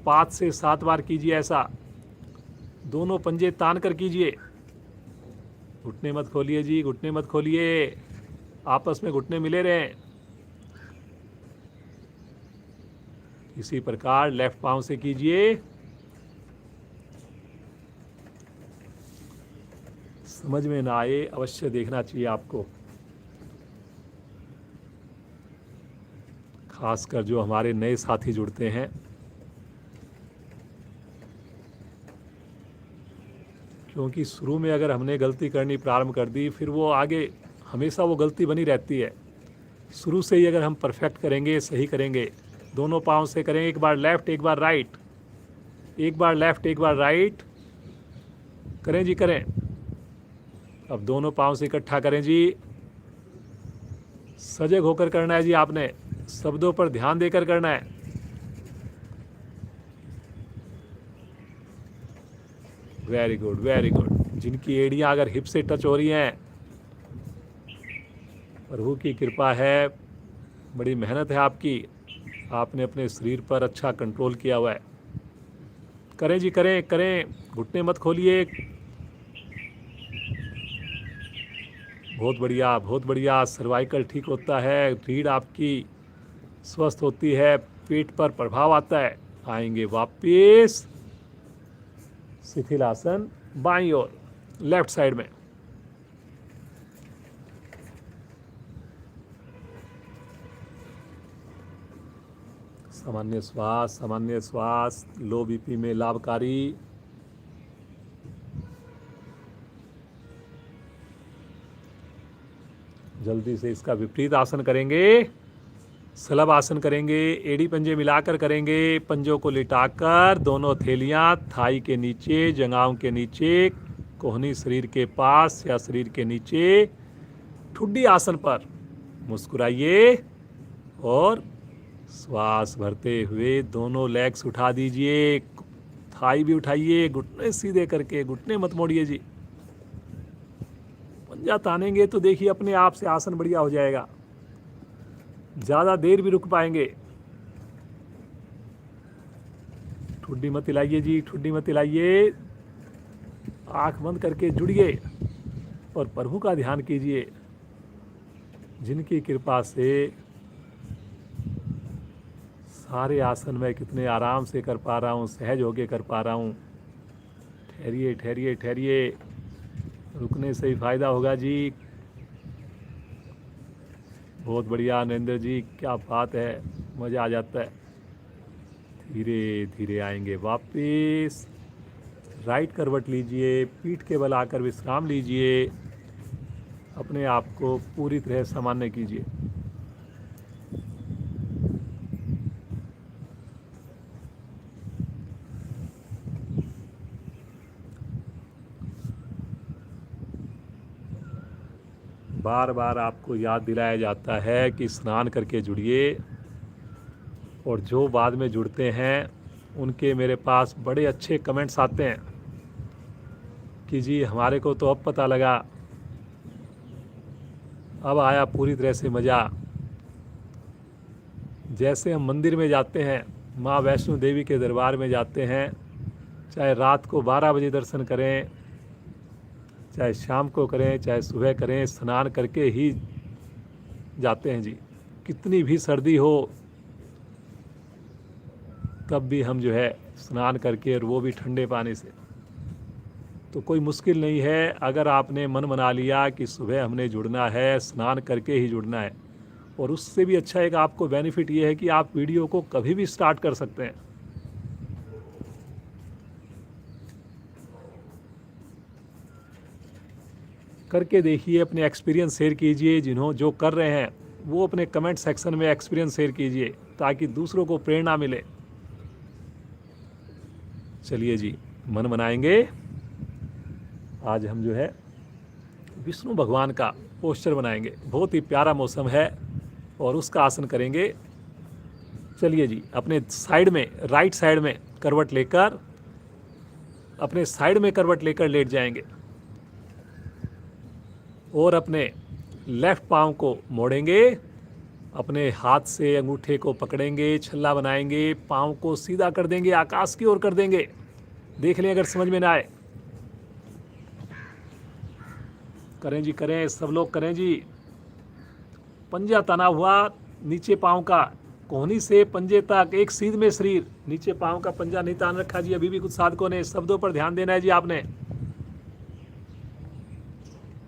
5 से 7 बार कीजिए ऐसा। दोनों पंजे तान कर कीजिए। घुटने मत खोलिए जी, घुटने मत खोलिए, आपस में घुटने मिले रहें। इसी प्रकार लेफ्ट पांव से कीजिए। समझ में ना आए अवश्य देखना चाहिए आपको, खासकर जो हमारे नए साथी जुड़ते हैं। क्योंकि शुरू में अगर हमने गलती करनी प्रारंभ कर दी, फिर वो आगे हमेशा वो गलती बनी रहती है। शुरू से ही अगर हम परफेक्ट करेंगे, सही करेंगे, दोनों पाँव से करेंगे, एक बार लेफ्ट एक बार राइट, एक बार लेफ्ट एक बार राइट, करें जी करें। अब दोनों पाँव से इकट्ठा करें जी। सजग होकर करना है जी, आपने शब्दों पर ध्यान देकर करना है। Very good very good. जिनकी एड़ियां अगर हिप से टच हो रही हैं, प्रभु की कृपा है, बड़ी मेहनत है आपकी, आपने अपने शरीर पर अच्छा कंट्रोल किया हुआ है। करें जी करें करें, घुटने मत खोलिए। बहुत बढ़िया बहुत बढ़िया। सर्वाइकल ठीक होता है, रीढ़ आपकी स्वस्थ होती है, पेट पर प्रभाव आता है। आएंगे वापिस शिथिल आसन बाईं ओर, लेफ्ट साइड में। सामान्य श्वास लो बीपी में लाभकारी। जल्दी से इसका विपरीत आसन करेंगे, सलब आसन करेंगे। एड़ी पंजे मिलाकर करेंगे, पंजों को लिटाकर दोनों हथेलियां थाई के नीचे, जंघाओं के नीचे, कोहनी शरीर के पास या शरीर के नीचे, ठुड्डी आसन पर। मुस्कुराइए और श्वास भरते हुए दोनों लेग्स उठा दीजिए, थाई भी उठाइए, घुटने सीधे करके, घुटने मत मोड़िए जी। पंजा तानेंगे तो देखिए अपने आप से आसन बढ़िया हो जाएगा, ज़्यादा देर भी रुक पाएंगे। ठुड्डी मत हिलाइए जी, ठुड्डी मत हिलाइए। आंख बंद करके जुड़िए और प्रभु का ध्यान कीजिए, जिनकी कृपा से सारे आसन मैं कितने आराम से कर पा रहा हूँ, सहज होके कर पा रहा हूँ। ठहरिए ठहरिए ठहरिए, रुकने से ही फायदा होगा जी। बहुत बढ़िया नरेंद्र जी, क्या बात है, मज़ा आ जाता है। धीरे धीरे आएंगे वापस। राइट करवट लीजिए, पीठ के बल आकर विश्राम लीजिए, अपने आप को पूरी तरह सामान्य कीजिए। बार बार आपको याद दिलाया जाता है कि स्नान करके जुड़िए, और जो बाद में जुड़ते हैं उनके मेरे पास बड़े अच्छे कमेंट्स आते हैं कि जी हमारे को तो अब पता लगा, अब आया पूरी तरह से मज़ा। जैसे हम मंदिर में जाते हैं, माँ वैष्णो देवी के दरबार में जाते हैं, चाहे रात को 12 बजे दर्शन करें, चाहे शाम को करें, चाहे सुबह करें, स्नान करके ही जाते हैं जी। कितनी भी सर्दी हो तब भी हम जो है स्नान करके, और वो भी ठंडे पानी से। तो कोई मुश्किल नहीं है, अगर आपने मन बना लिया कि सुबह हमने जुड़ना है, स्नान करके ही जुड़ना है। और उससे भी अच्छा एक आपको बेनिफिट ये है कि आप वीडियो को कभी भी स्टार्ट कर सकते हैं। करके देखिए, अपने एक्सपीरियंस शेयर कीजिए। जो कर रहे हैं वो अपने कमेंट सेक्शन में एक्सपीरियंस शेयर कीजिए ताकि दूसरों को प्रेरणा मिले। चलिए जी, मन बनाएंगे। आज हम जो है विष्णु भगवान का पोस्चर बनाएंगे। बहुत ही प्यारा मौसम है और उसका आसन करेंगे। चलिए जी, अपने साइड में, राइट साइड में करवट लेकर, अपने साइड में करवट लेकर लेट जाएंगे और अपने लेफ्ट पाँव को मोड़ेंगे। अपने हाथ से अंगूठे को पकड़ेंगे, छल्ला बनाएंगे, पाँव को सीधा कर देंगे, आकाश की ओर कर देंगे। देख लें अगर समझ में ना आए। करें जी, करें, सब लोग करें जी। पंजा तना हुआ नीचे पाँव का, कोहनी से पंजे तक एक सीध में शरीर। नीचे पाँव का पंजा नहीं तान रखा जी। अभी भी कुछ साधकों ने शब्दों पर ध्यान देना है जी। आपने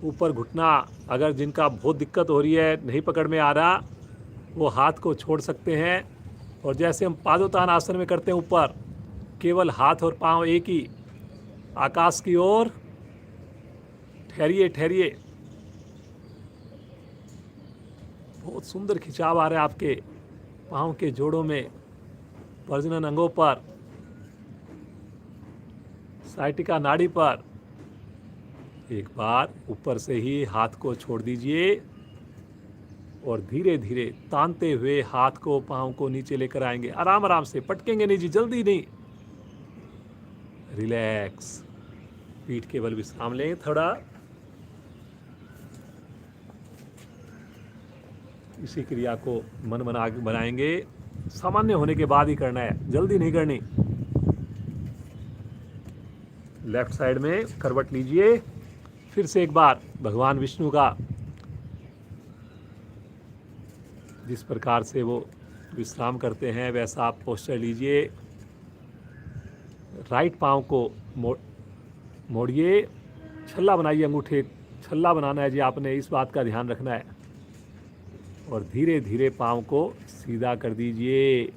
ऊपर घुटना, अगर जिनका बहुत दिक्कत हो रही है, नहीं पकड़ में आ रहा, वो हाथ को छोड़ सकते हैं। और जैसे हम पादोत्तान आसन में करते हैं, ऊपर केवल हाथ और पाँव एक ही, आकाश की ओर। ठहरिए ठहरिए। बहुत सुंदर खिंचाव आ रहा है आपके पाँव के जोड़ों में, प्रजनन अंगों पर, साइटिका नाड़ी पर। एक बार ऊपर से ही हाथ को छोड़ दीजिए और धीरे धीरे तानते हुए हाथ को, पाँव को नीचे लेकर आएंगे। आराम आराम से, पटकेंगे नहीं जी, जल्दी नहीं। रिलैक्स। पीठ के बल विश्राम लें थोड़ा। इसी क्रिया को मन बनाएंगे। सामान्य होने के बाद ही करना है, जल्दी नहीं करनी। लेफ्ट साइड में करवट लीजिए। फिर से एक बार भगवान विष्णु का जिस प्रकार से वो विश्राम करते हैं वैसा आप पोस्चर लीजिए। राइट पाँव को मोड़िए, छल्ला बनाइए, अंगूठे छल्ला बनाना है जी आपने, इस बात का ध्यान रखना है। और धीरे धीरे पाँव को सीधा कर दीजिए।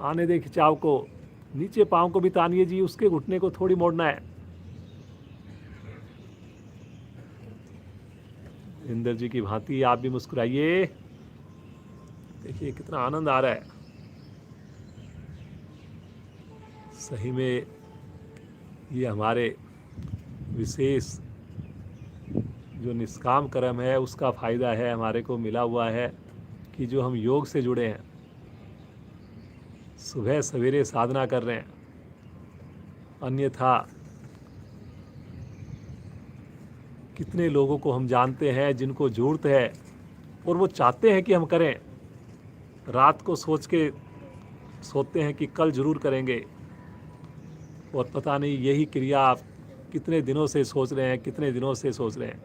आने दे खिंचाव को। नीचे पाँव को भी तानिए जी, उसके घुटने को थोड़ी मोड़ना है। इंद्र जी की भांति आप भी मुस्कुराइए। देखिए कितना आनंद आ रहा है। सही में ये हमारे विशेष जो निष्काम कर्म है उसका फायदा है, हमारे को मिला हुआ है कि जो हम योग से जुड़े हैं, सुबह सवेरे साधना कर रहे हैं। अन्यथा कितने लोगों को हम जानते हैं जिनको जरूरत है और वो चाहते हैं कि हम करें, रात को सोच के सोते हैं कि कल जरूर करेंगे, और पता नहीं यही क्रिया आप कितने दिनों से सोच रहे हैं, कितने दिनों से सोच रहे हैं।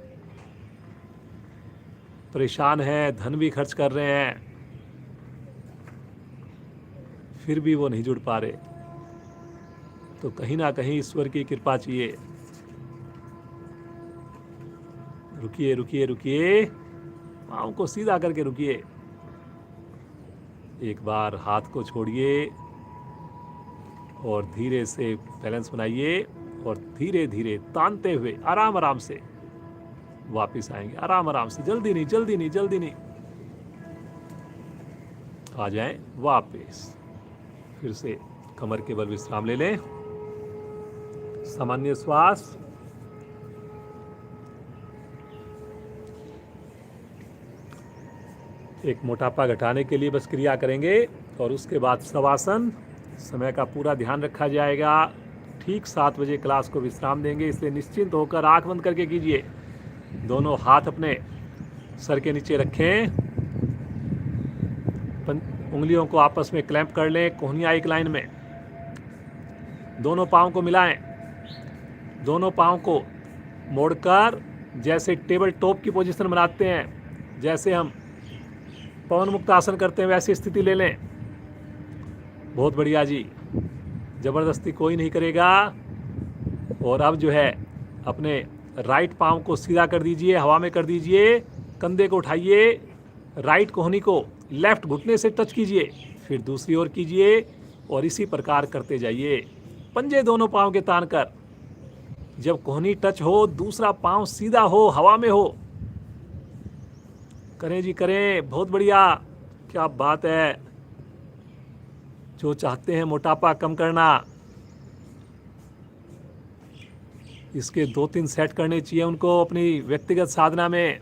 परेशान हैं, धन भी खर्च कर रहे हैं, फिर भी वो नहीं जुड़ पा रहे। तो कहीं ना कहीं ईश्वर की कृपा चाहिए। रुकिए रुकिए रुकिए, पाँव को सीधा करके रुकिए। एक बार हाथ को छोड़िए और धीरे से बैलेंस बनाइए और धीरे धीरे तानते हुए आराम आराम से वापस आएंगे। आराम आराम से, जल्दी नहीं जल्दी नहीं जल्दी नहीं। आ जाएं वापस। फिर से कमर के बल विश्राम ले लें। सामान्य श्वास। एक मोटापा घटाने के लिए बस क्रिया करेंगे और उसके बाद शवासन। समय का पूरा ध्यान रखा जाएगा। ठीक 7 बजे क्लास को विश्राम देंगे, इसलिए निश्चिंत होकर आंख बंद करके कीजिए। दोनों हाथ अपने सर के नीचे रखें, उंगलियों को आपस में क्लैंप कर लें, कोहनियाँ एक लाइन में। दोनों पाँव को मिलाएं, दोनों पाँव को मोड़कर जैसे टेबल टॉप की पोजीशन बनाते हैं, जैसे हम पवन मुक्त आसन करते हैं वैसी स्थिति ले लें। बहुत बढ़िया जी, ज़बरदस्ती कोई नहीं करेगा। और अब जो है अपने राइट पाँव को सीधा कर दीजिए, हवा में कर दीजिए, कंधे को उठाइए, राइट कोहनी को लेफ्ट घुटने से टच कीजिए, फिर दूसरी ओर कीजिए और इसी प्रकार करते जाइए। पंजे दोनों पाँव के तान कर जब कोहनी टच हो, दूसरा पांव सीधा हो, हवा में हो। करें जी करें, बहुत बढ़िया, क्या बात है। जो चाहते हैं मोटापा कम करना, इसके 2-3 सेट करने चाहिए उनको अपनी व्यक्तिगत साधना में।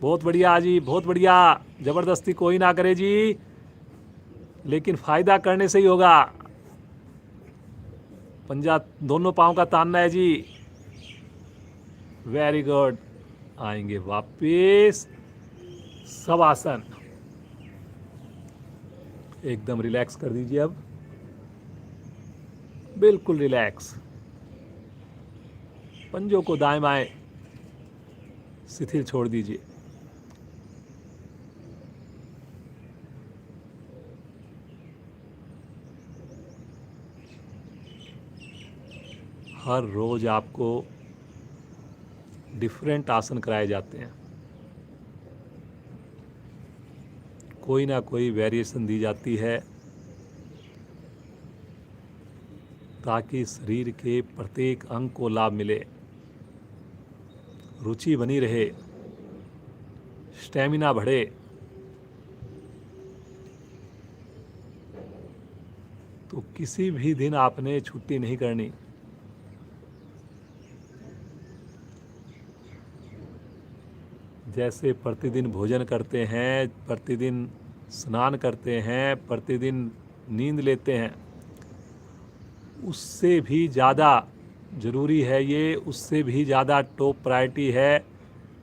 बहुत बढ़िया जी, बहुत बढ़िया। जबरदस्ती कोई ना करे जी, लेकिन फायदा करने से ही होगा। पंजा दोनों पाँव का तानना है जी। Very good. आएंगे वापिस शवासन। एकदम रिलैक्स कर दीजिए अब, बिल्कुल रिलैक्स। पंजों को दाएं बाएं शिथिल छोड़ दीजिए। हर रोज आपको डिफरेंट आसन कराए जाते हैं, कोई ना कोई वेरिएशन दी जाती है, ताकि शरीर के प्रत्येक अंग को लाभ मिले, रुचि बनी रहे, स्टैमिना बढ़े। तो किसी भी दिन आपने छुट्टी नहीं करनी। जैसे प्रतिदिन भोजन करते हैं, प्रतिदिन स्नान करते हैं, प्रतिदिन नींद लेते हैं, उससे भी ज़्यादा ज़रूरी है ये, उससे भी ज़्यादा टॉप प्रायोरिटी है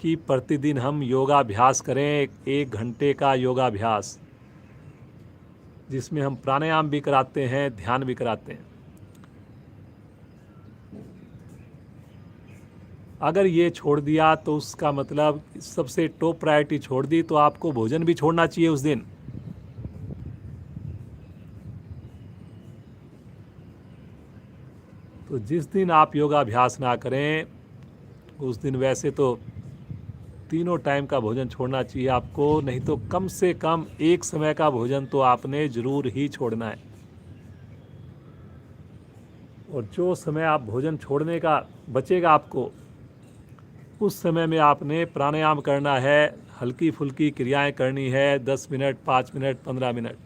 कि प्रतिदिन हम योगाभ्यास करें। 1 घंटे का योगाभ्यास, जिसमें हम प्राणायाम भी कराते हैं, ध्यान भी कराते हैं। अगर ये छोड़ दिया तो उसका मतलब सबसे टॉप प्रायोरिटी छोड़ दी, तो आपको भोजन भी छोड़ना चाहिए उस दिन। तो जिस दिन आप योगाभ्यास ना करें, उस दिन वैसे तो तीनों टाइम का भोजन छोड़ना चाहिए आपको, नहीं तो कम से कम एक समय का भोजन तो आपने जरूर ही छोड़ना है। और जो समय आप भोजन छोड़ने का बचेगा आपको, उस समय में आपने प्राणायाम करना है, हल्की फुल्की क्रियाएं करनी है, 10 मिनट, 5 मिनट, 15 मिनट।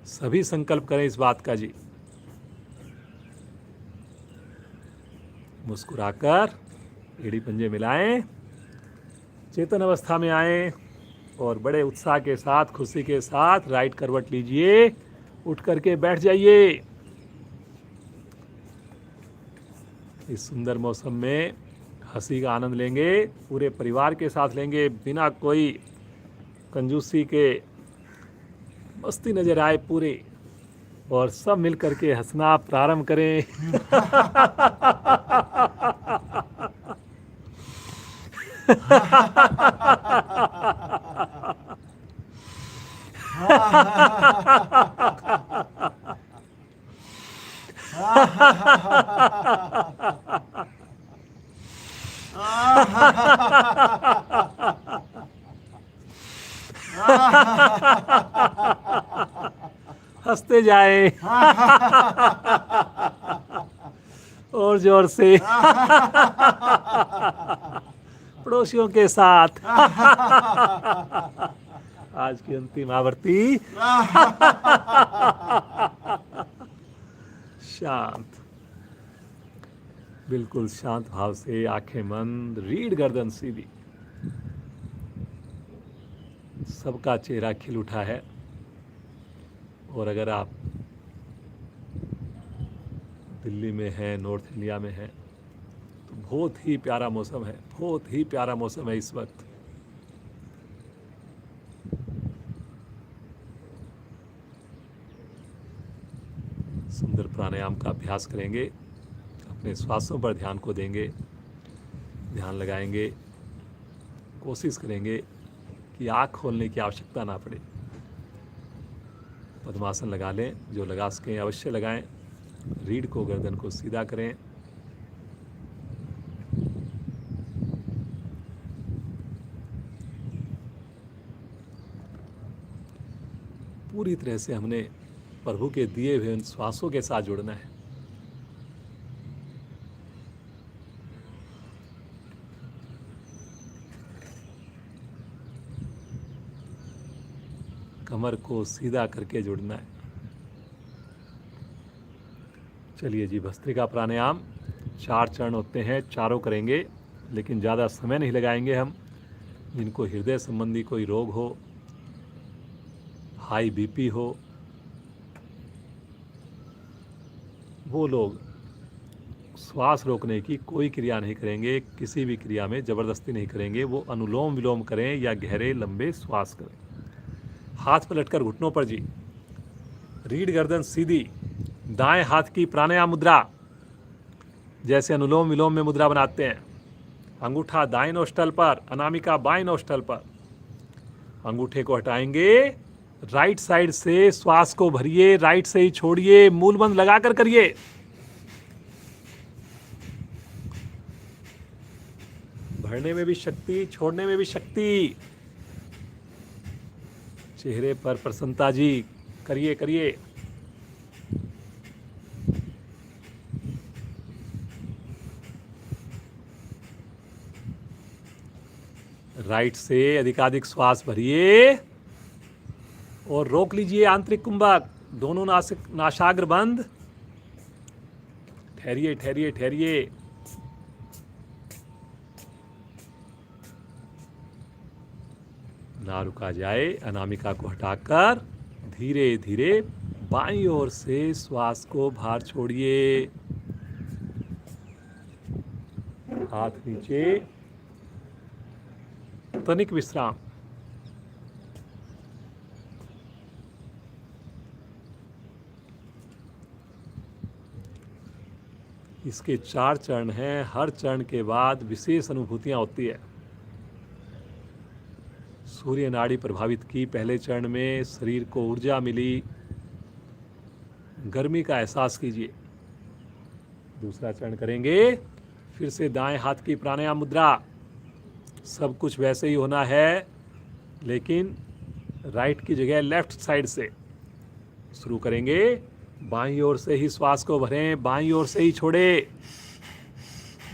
सभी संकल्प करें इस बात का जी। मुस्कुराकर एड़ी पंजे मिलाएं, चेतन अवस्था में आएं और बड़े उत्साह के साथ, खुशी के साथ राइट करवट लीजिए, उठ करके बैठ जाइए। इस सुंदर मौसम में हंसी का आनंद लेंगे, पूरे परिवार के साथ लेंगे, बिना कोई कंजूसी के। मस्ती नजर आए पूरे, और सब मिल करके हंसना प्रारंभ करें। हंसते जाए और जोर से पड़ोसियों के साथ। आज की अंतिम आवृत्ति। शांत, बिल्कुल शांत भाव से, आंखें बंद, रीढ़ गर्दन सीधी। सबका चेहरा खिल उठा है। और अगर आप दिल्ली में हैं, नॉर्थ इंडिया में हैं, तो बहुत ही प्यारा मौसम है, बहुत ही प्यारा मौसम है इस वक्त। सुंदर प्राणायाम का अभ्यास करेंगे, अपने श्वासों पर ध्यान को देंगे, ध्यान लगाएंगे, कोशिश करेंगे कि आँख खोलने की आवश्यकता ना पड़े। पद्मासन लगा लें, जो लगा सकें अवश्य लगाएं। रीढ़ को, गर्दन को सीधा करें। पूरी तरह से हमने प्रभु के दिए हुए उन श्वासों के साथ जुड़ना है। कमर को सीधा करके जुड़ना है। चलिए जी, भस्त्रिका प्राणायाम 4 चरण होते हैं, चारों करेंगे, लेकिन ज़्यादा समय नहीं लगाएंगे हम। जिनको हृदय संबंधी कोई रोग हो, हाई बीपी हो, वो लोग श्वास रोकने की कोई क्रिया नहीं करेंगे, किसी भी क्रिया में ज़बरदस्ती नहीं करेंगे। वो अनुलोम विलोम करें या गहरे लंबे श्वास करें। हाथ पलटकर घुटनों पर जी, रीढ़ गर्दन सीधी, दाएं हाथ की प्राणायाम मुद्रा, जैसे अनुलोम विलोम में मुद्रा बनाते हैं। अंगूठा दाएं नोस्टल पर, अनामिका बाएं नोस्टल पर। अंगूठे को हटाएंगे, राइट साइड से श्वास को भरिए, राइट से ही छोड़िए, मूल बंद लगाकर करिए। भरने में भी शक्ति, छोड़ने में भी शक्ति। चेहरे पर प्रसन्नता जी, करिए करिए। राइट से अधिकाधिक श्वास भरिए और रोक लीजिए आंतरिक कुंभक, दोनों नासाग्र बंद। ठहरिए ठहरिए ठहरिए। ना रुका जाए। अनामिका को हटाकर धीरे धीरे बाईं ओर से श्वास को बाहर छोड़िए। हाथ नीचे, तनिक विश्राम। इसके 4 चरण हैं। हर चरण के बाद विशेष अनुभूतियां होती है। सूर्य नाड़ी प्रभावित की। पहले चरण में शरीर को ऊर्जा मिली, गर्मी का एहसास कीजिए। दूसरा चरण करेंगे, फिर से दाएं हाथ की प्राणायाम मुद्रा। सब कुछ वैसे ही होना है, लेकिन राइट की जगह लेफ्ट साइड से शुरू करेंगे। बाईं ओर से ही श्वास को भरें, बाईं ओर से ही छोड़े।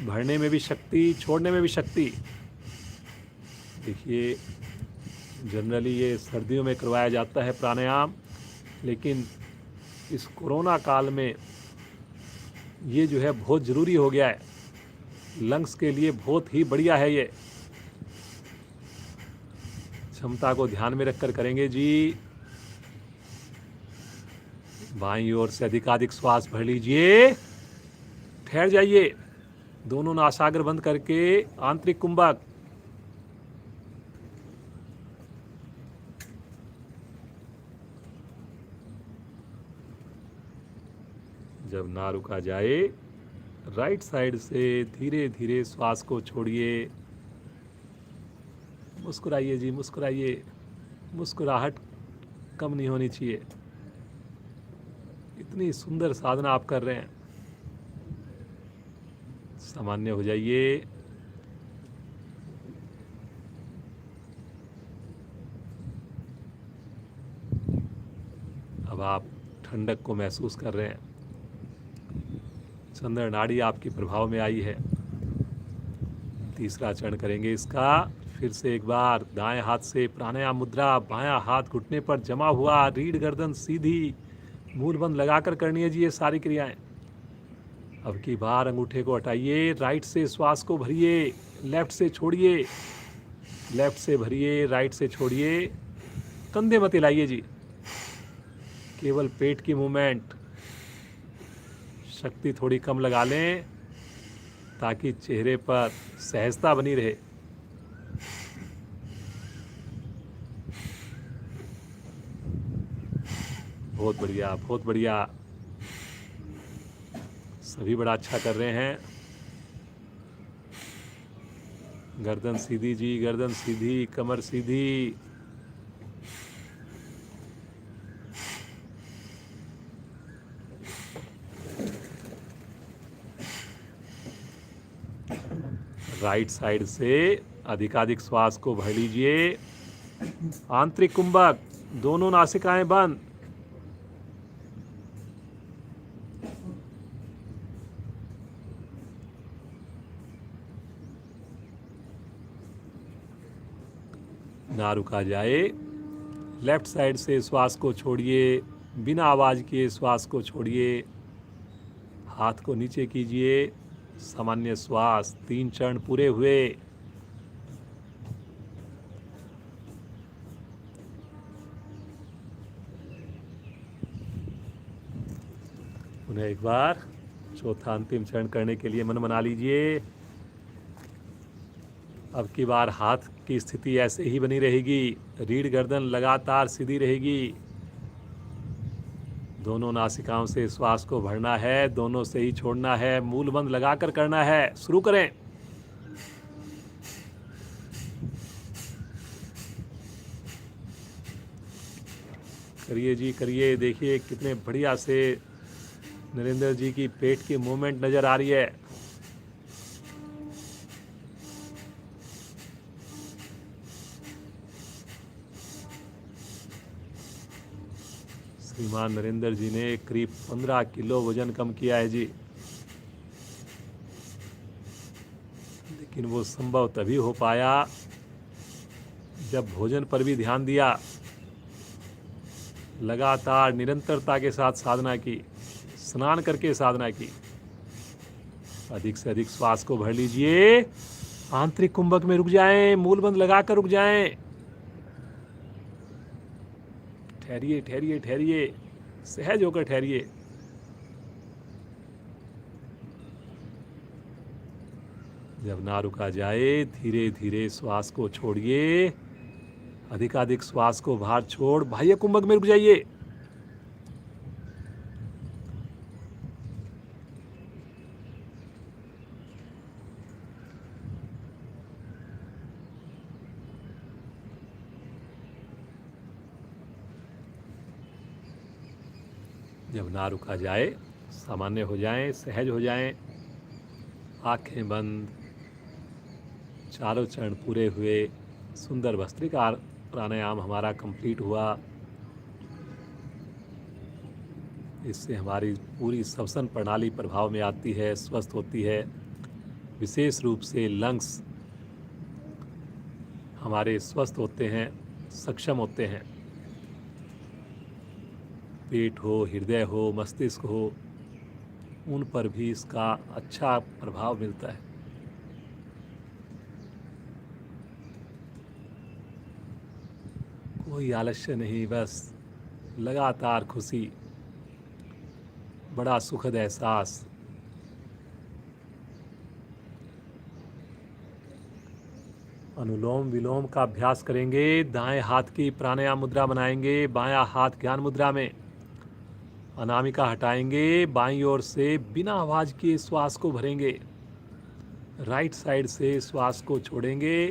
भरने में भी शक्ति, छोड़ने में भी शक्ति। देखिए, जनरली ये सर्दियों में करवाया जाता है प्राणायाम, लेकिन इस कोरोना काल में ये जो है बहुत ज़रूरी हो गया है। लंग्स के लिए बहुत ही बढ़िया है ये। क्षमता को ध्यान में रखकर करेंगे जी। बाईं ओर से अधिकाधिक श्वास भर लीजिए। ठहर जाइए, दोनों नासाग्र बंद करके आंतरिक कुंभक। जब ना रुका जाए, राइट साइड से धीरे धीरे श्वास को छोड़िए। मुस्कुराइए जी, मुस्कुराइए। मुस्कुराहट कम नहीं होनी चाहिए। इतनी सुंदर साधना आप कर रहे हैं। सामान्य हो जाइए। अब आप ठंडक को महसूस कर रहे हैं। चंद्र नाड़ी आपके प्रभाव में आई है। तीसरा चरण करेंगे इसका। फिर से एक बार दाएं हाथ से प्राणायाम मुद्रा, बायां हाथ घुटने पर जमा हुआ, रीढ़ गर्दन सीधी, मूल बंद लगाकर करनी है जी ये सारी क्रियाएं। अब की बार अंगूठे को हटाइए, राइट से श्वास को भरिए, लेफ्ट से छोड़िए, लेफ्ट से भरिए, राइट से छोड़िए। कंधे मत हिलाइए जी, केवल पेट की मूवमेंट। शक्ति थोड़ी कम लगा लें ताकि चेहरे पर सहजता बनी रहे। बहुत बढ़िया, बहुत बढ़िया। सभी बड़ा अच्छा कर रहे हैं। गर्दन सीधी जी, गर्दन सीधी, कमर सीधी। राइट साइड से अधिकाधिक श्वास को भर लीजिए। आंतरिक कुंभक, दोनों नासिकाएं बंद। ना रुका जाए। लेफ्ट साइड से श्वास को छोड़िए, बिना आवाज़ किए श्वास को छोड़िए। हाथ को नीचे कीजिए, सामान्य श्वास। 3 चरण पूरे हुए। उन्हें एक बार चौथा अंतिम चरण करने के लिए मन बना लीजिए। अब की बार हाथ की स्थिति ऐसे ही बनी रहेगी, रीढ़ गर्दन लगातार सीधी रहेगी। दोनों नासिकाओं से श्वास को भरना है, दोनों से ही छोड़ना है, मूल बंद लगाकर करना है। शुरू करें। करिए जी, करिए। देखिए कितने बढ़िया से नरेंद्र जी की पेट की मूवमेंट नजर आ रही है। श्रीमान नरेंद्र जी ने करीब 15 किलो वजन कम किया है जी। लेकिन वो संभव तभी हो पाया जब भोजन पर भी ध्यान दिया, लगातार निरंतरता के साथ साधना की, स्नान करके साधना की। अधिक से अधिक श्वास को भर लीजिए। आंतरिक कुंभक में रुक जाएं, मूल बंद लगाकर रुक जाएं। ठहरिए, ठहरिए, ठहरिए, सहज होकर ठहरिए। जब ना रुका जाए, धीरे धीरे श्वास को छोड़िए। अधिकाधिक श्वास को बाहर छोड़ बाह्य कुंभक में रुक जाइए। जब ना रुका जाए, सामान्य हो जाएं, सहज हो जाएं। आंखें बंद। चारों चरण पूरे हुए। सुंदर भस्त्रिका प्राणायाम हमारा कंप्लीट हुआ। इससे हमारी पूरी श्वसन प्रणाली प्रभाव में आती है, स्वस्थ होती है। विशेष रूप से लंग्स हमारे स्वस्थ होते हैं, सक्षम होते हैं। पेट हो, हृदय हो, मस्तिष्क हो, उन पर भी इसका अच्छा प्रभाव मिलता है। कोई आलस्य नहीं, बस लगातार खुशी, बड़ा सुखद एहसास। अनुलोम विलोम का अभ्यास करेंगे। दाएं हाथ की प्राणायाम मुद्रा बनाएंगे, बायां हाथ ज्ञान मुद्रा में। अनामिका हटाएंगे, बाईं ओर से बिना आवाज के श्वास को भरेंगे। राइट साइड से श्वास को छोड़ेंगे,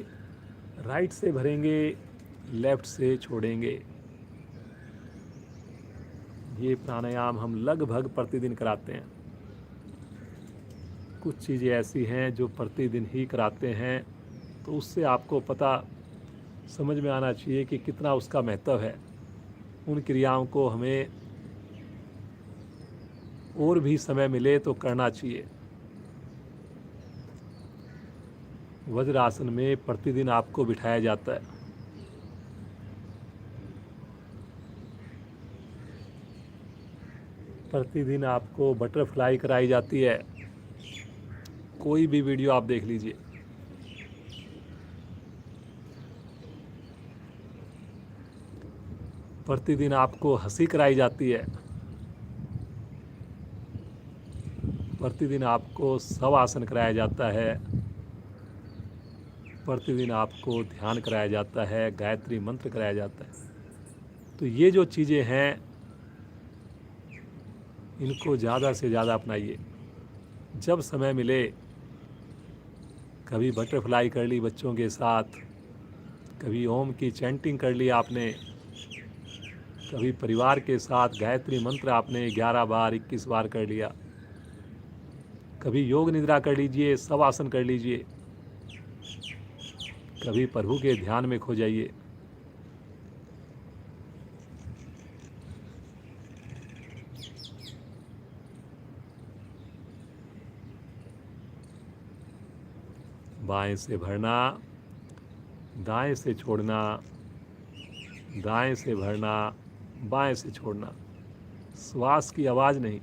राइट से भरेंगे, लेफ्ट से छोड़ेंगे। ये प्राणायाम हम लगभग प्रतिदिन कराते हैं। कुछ चीज़ें ऐसी हैं जो प्रतिदिन ही कराते हैं, तो उससे आपको पता समझ में आना चाहिए कि कितना उसका महत्व है। उन क्रियाओं को हमें और भी समय मिले तो करना चाहिए। वज्रासन में प्रतिदिन आपको बिठाया जाता है। प्रतिदिन आपको बटरफ्लाई कराई जाती है। कोई भी वीडियो आप देख लीजिए। प्रतिदिन आपको हंसी कराई जाती है। प्रतिदिन आपको शवासन कराया जाता है। प्रतिदिन आपको ध्यान कराया जाता है, गायत्री मंत्र कराया जाता है। तो ये जो चीज़ें हैं, इनको ज़्यादा से ज़्यादा अपनाइए। जब समय मिले, कभी बटरफ्लाई कर ली बच्चों के साथ, कभी ओम की चैंटिंग कर ली आपने, कभी परिवार के साथ गायत्री मंत्र आपने 11 बार 21 बार कर लिया, कभी योग निद्रा कर लीजिए, शवासन कर लीजिए, कभी प्रभु के ध्यान में खो जाइए। बाएं से भरना, दाएं से छोड़ना, दाएं से भरना, बाएं से छोड़ना, श्वास की आवाज नहीं,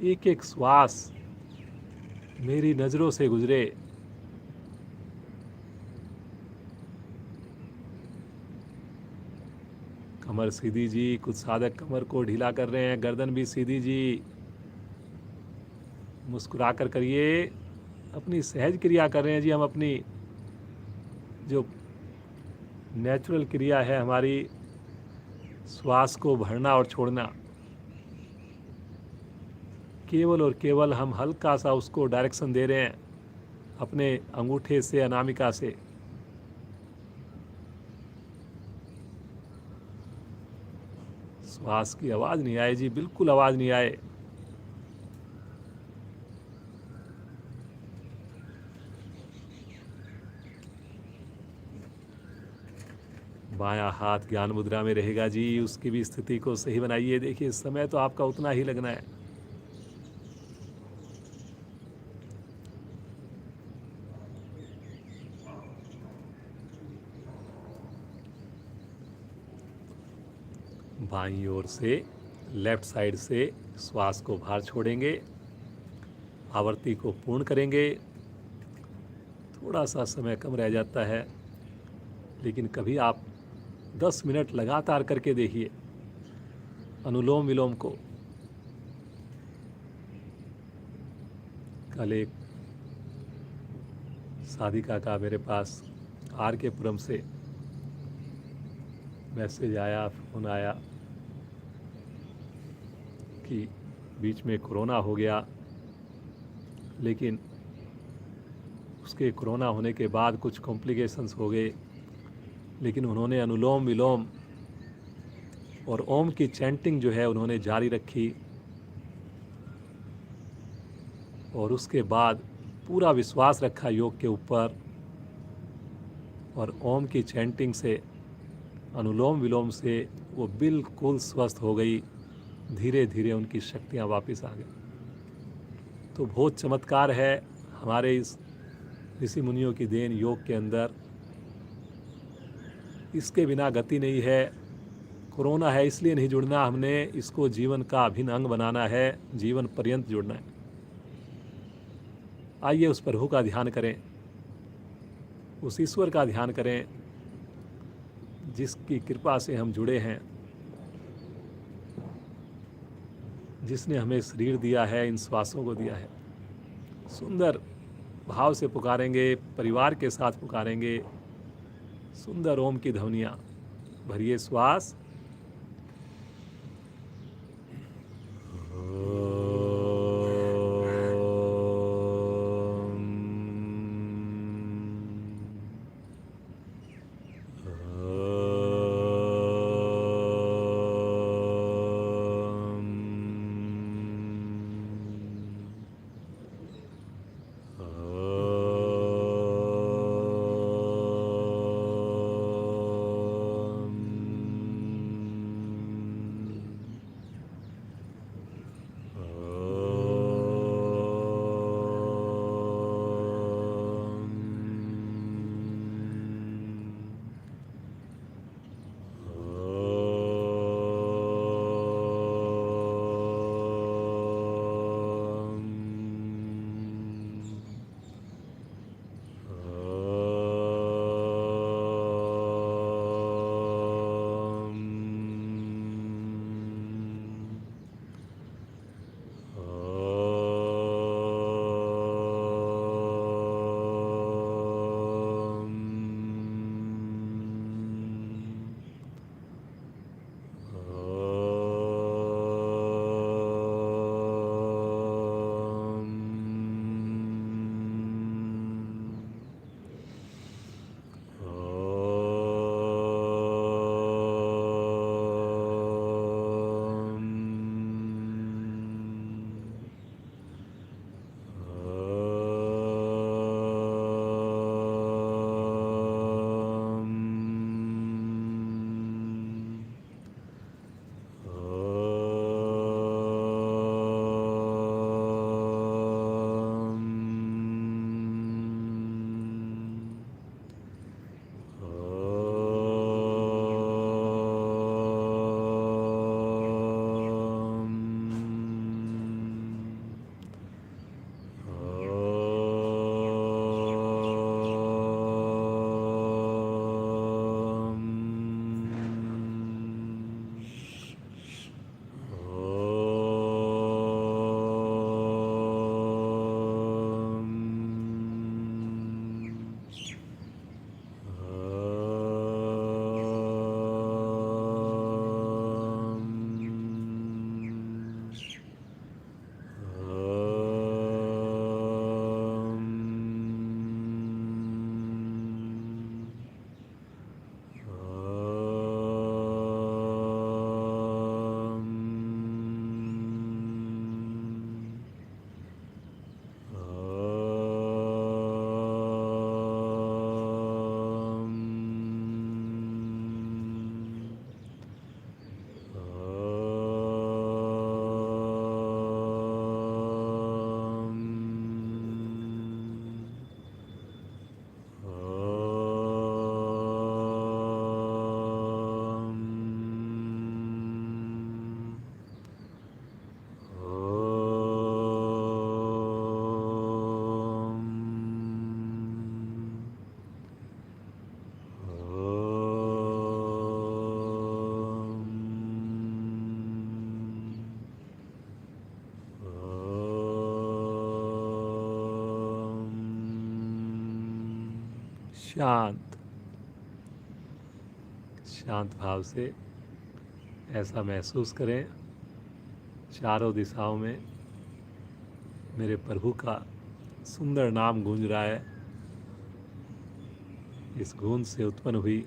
एक एक श्वास मेरी नजरों से गुजरे। कमर सीधी जी, कुछ साधक कमर को ढीला कर रहे हैं, गर्दन भी सीधी जी। मुस्कुरा कर करिए, अपनी सहज क्रिया कर रहे हैं जी हम, अपनी जो नेचुरल क्रिया है हमारी, श्वास को भरना और छोड़ना, केवल और केवल हम हल्का सा उसको डायरेक्शन दे रहे हैं अपने अंगूठे से, अनामिका से। श्वास की आवाज नहीं आए जी, बिल्कुल आवाज नहीं आए। बायां हाथ ज्ञान मुद्रा में रहेगा जी, उसकी भी स्थिति को सही बनाइए। देखिए समय तो आपका उतना ही लगना है। बाईं ओर से, लेफ्ट साइड से श्वास को बाहर छोड़ेंगे, आवर्ती को पूर्ण करेंगे। थोड़ा सा समय कम रह जाता है, लेकिन कभी आप 10 मिनट लगातार करके देखिए अनुलोम विलोम को। कल एक साधिका का मेरे पास आर के पुरम से मैसेज आया, फ़ोन आया कि बीच में कोरोना हो गया, लेकिन उसके कोरोना होने के बाद कुछ कॉम्प्लिकेशंस हो गए, लेकिन उन्होंने अनुलोम विलोम और ओम की चैंटिंग जो है उन्होंने जारी रखी, और उसके बाद पूरा विश्वास रखा योग के ऊपर, और ओम की चैंटिंग से, अनुलोम विलोम से वो बिल्कुल स्वस्थ हो गई। धीरे धीरे उनकी शक्तियाँ वापस आ गई। तो बहुत चमत्कार है हमारे इस ऋषि मुनियों की देन योग के अंदर। इसके बिना गति नहीं है। कोरोना है इसलिए नहीं जुड़ना, हमने इसको जीवन का अभिन्न अंग बनाना है, जीवन पर्यंत जुड़ना है। आइए उस प्रभु का ध्यान करें, उस ईश्वर का ध्यान करें जिसकी कृपा से हम जुड़े हैं, जिसने हमें शरीर दिया है, इन श्वासों को दिया है। सुंदर भाव से पुकारेंगे, परिवार के साथ पुकारेंगे, सुंदर ओम की ध्वनियाँ। भरिए श्वास, शांत शांत भाव से ऐसा महसूस करें चारों दिशाओं में मेरे प्रभु का सुंदर नाम गूंज रहा है। इस गूंज से उत्पन्न हुई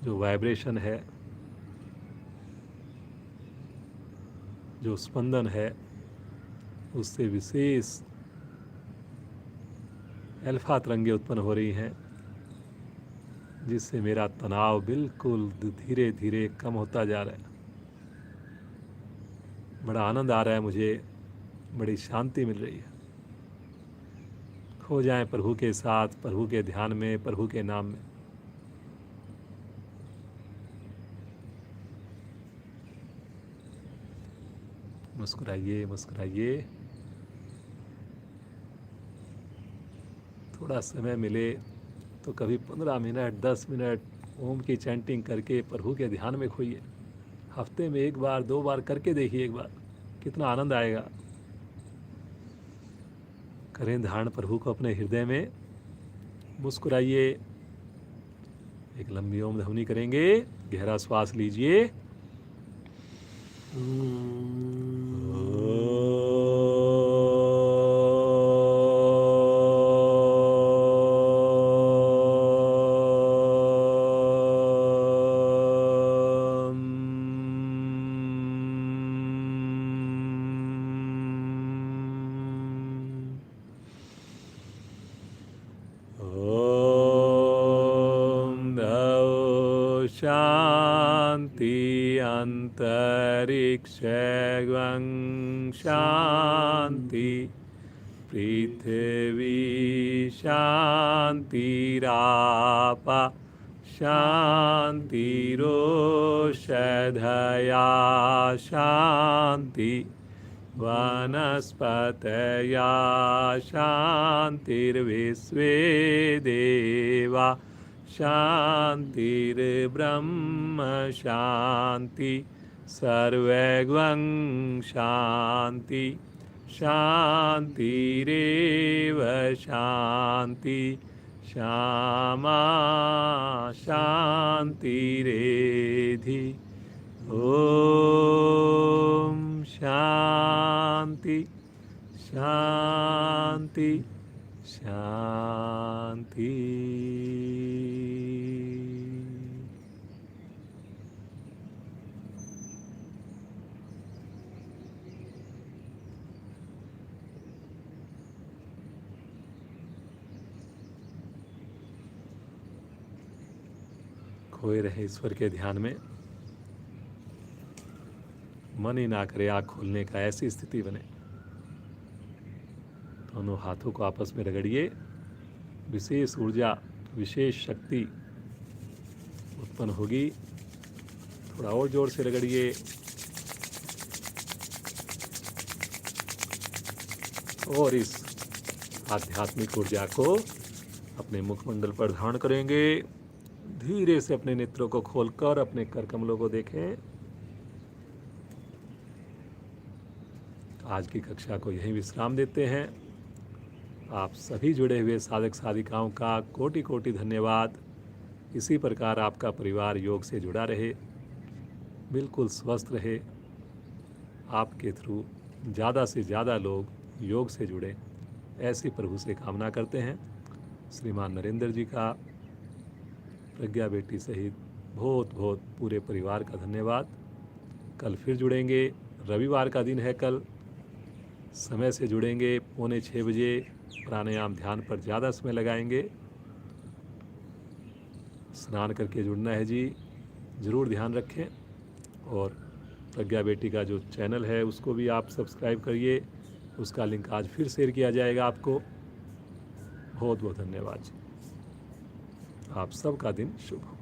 जो वाइब्रेशन है, जो स्पंदन है, उससे विशेष अल्फा तरंगें उत्पन्न हो रही हैं, जिससे मेरा तनाव बिल्कुल धीरे धीरे कम होता जा रहा है। बड़ा आनंद आ रहा है मुझे, बड़ी शांति मिल रही है। खो जाएं प्रभु के साथ, प्रभु के ध्यान में, प्रभु के नाम में। मुस्कुराइए मुस्कुराइए। थोड़ा समय मिले तो कभी 15 मिनट 10 मिनट ओम की चैंटिंग करके प्रभु के ध्यान में खोइए। हफ्ते में 1 बार 2 बार करके देखिए, एक बार कितना आनंद आएगा। करें धारण प्रभु को अपने हृदय में। मुस्कुराइए। एक लंबी ओम ध्वनि करेंगे। गहरा श्वास लीजिए। शांति अंतरिक्षं शांति पृथ्वी शांतिरापा शांतिरोषधया शांति वनस्पतया शांतिर्विश्वे देवा शांतिर्ब्रह्म शांति सर्वगं शांति शांतिरेव शांति श्यामा शांतिरेधि। ओम शांति शांति शांति। खोए रहे ईश्वर के ध्यान में। मन ही ना करे आँख खोलने का, ऐसी स्थिति बने। दोनों हाथों को आपस में रगड़िए। विशेष ऊर्जा, विशेष शक्ति उत्पन्न होगी। थोड़ा और जोर से रगड़िए। और इस आध्यात्मिक ऊर्जा को अपने मुखमंडल पर धारण करेंगे। धीरे से अपने नेत्रों को खोलकर अपने कर कमलों को देखें। आज की कक्षा को यहीं विश्राम देते हैं। आप सभी जुड़े हुए साधक साधिकाओं का कोटि कोटि धन्यवाद। इसी प्रकार आपका परिवार योग से जुड़ा रहे, बिल्कुल स्वस्थ रहे। आपके थ्रू ज़्यादा से ज़्यादा लोग योग से जुड़े, ऐसी प्रभु से कामना करते हैं। श्रीमान नरेंद्र जी का, प्रज्ञा बेटी सहित बहुत बहुत पूरे परिवार का धन्यवाद। कल फिर जुड़ेंगे। रविवार का दिन है कल। समय से जुड़ेंगे 5:45 बजे। प्राणायाम ध्यान पर ज़्यादा समय लगाएंगे। स्नान करके जुड़ना है जी, ज़रूर ध्यान रखें। और प्रज्ञा बेटी का जो चैनल है उसको भी आप सब्सक्राइब करिए। उसका लिंक आज फिर शेयर किया जाएगा आपको। बहुत बहुत धन्यवाद जी। आप सबका दिन शुभ हो।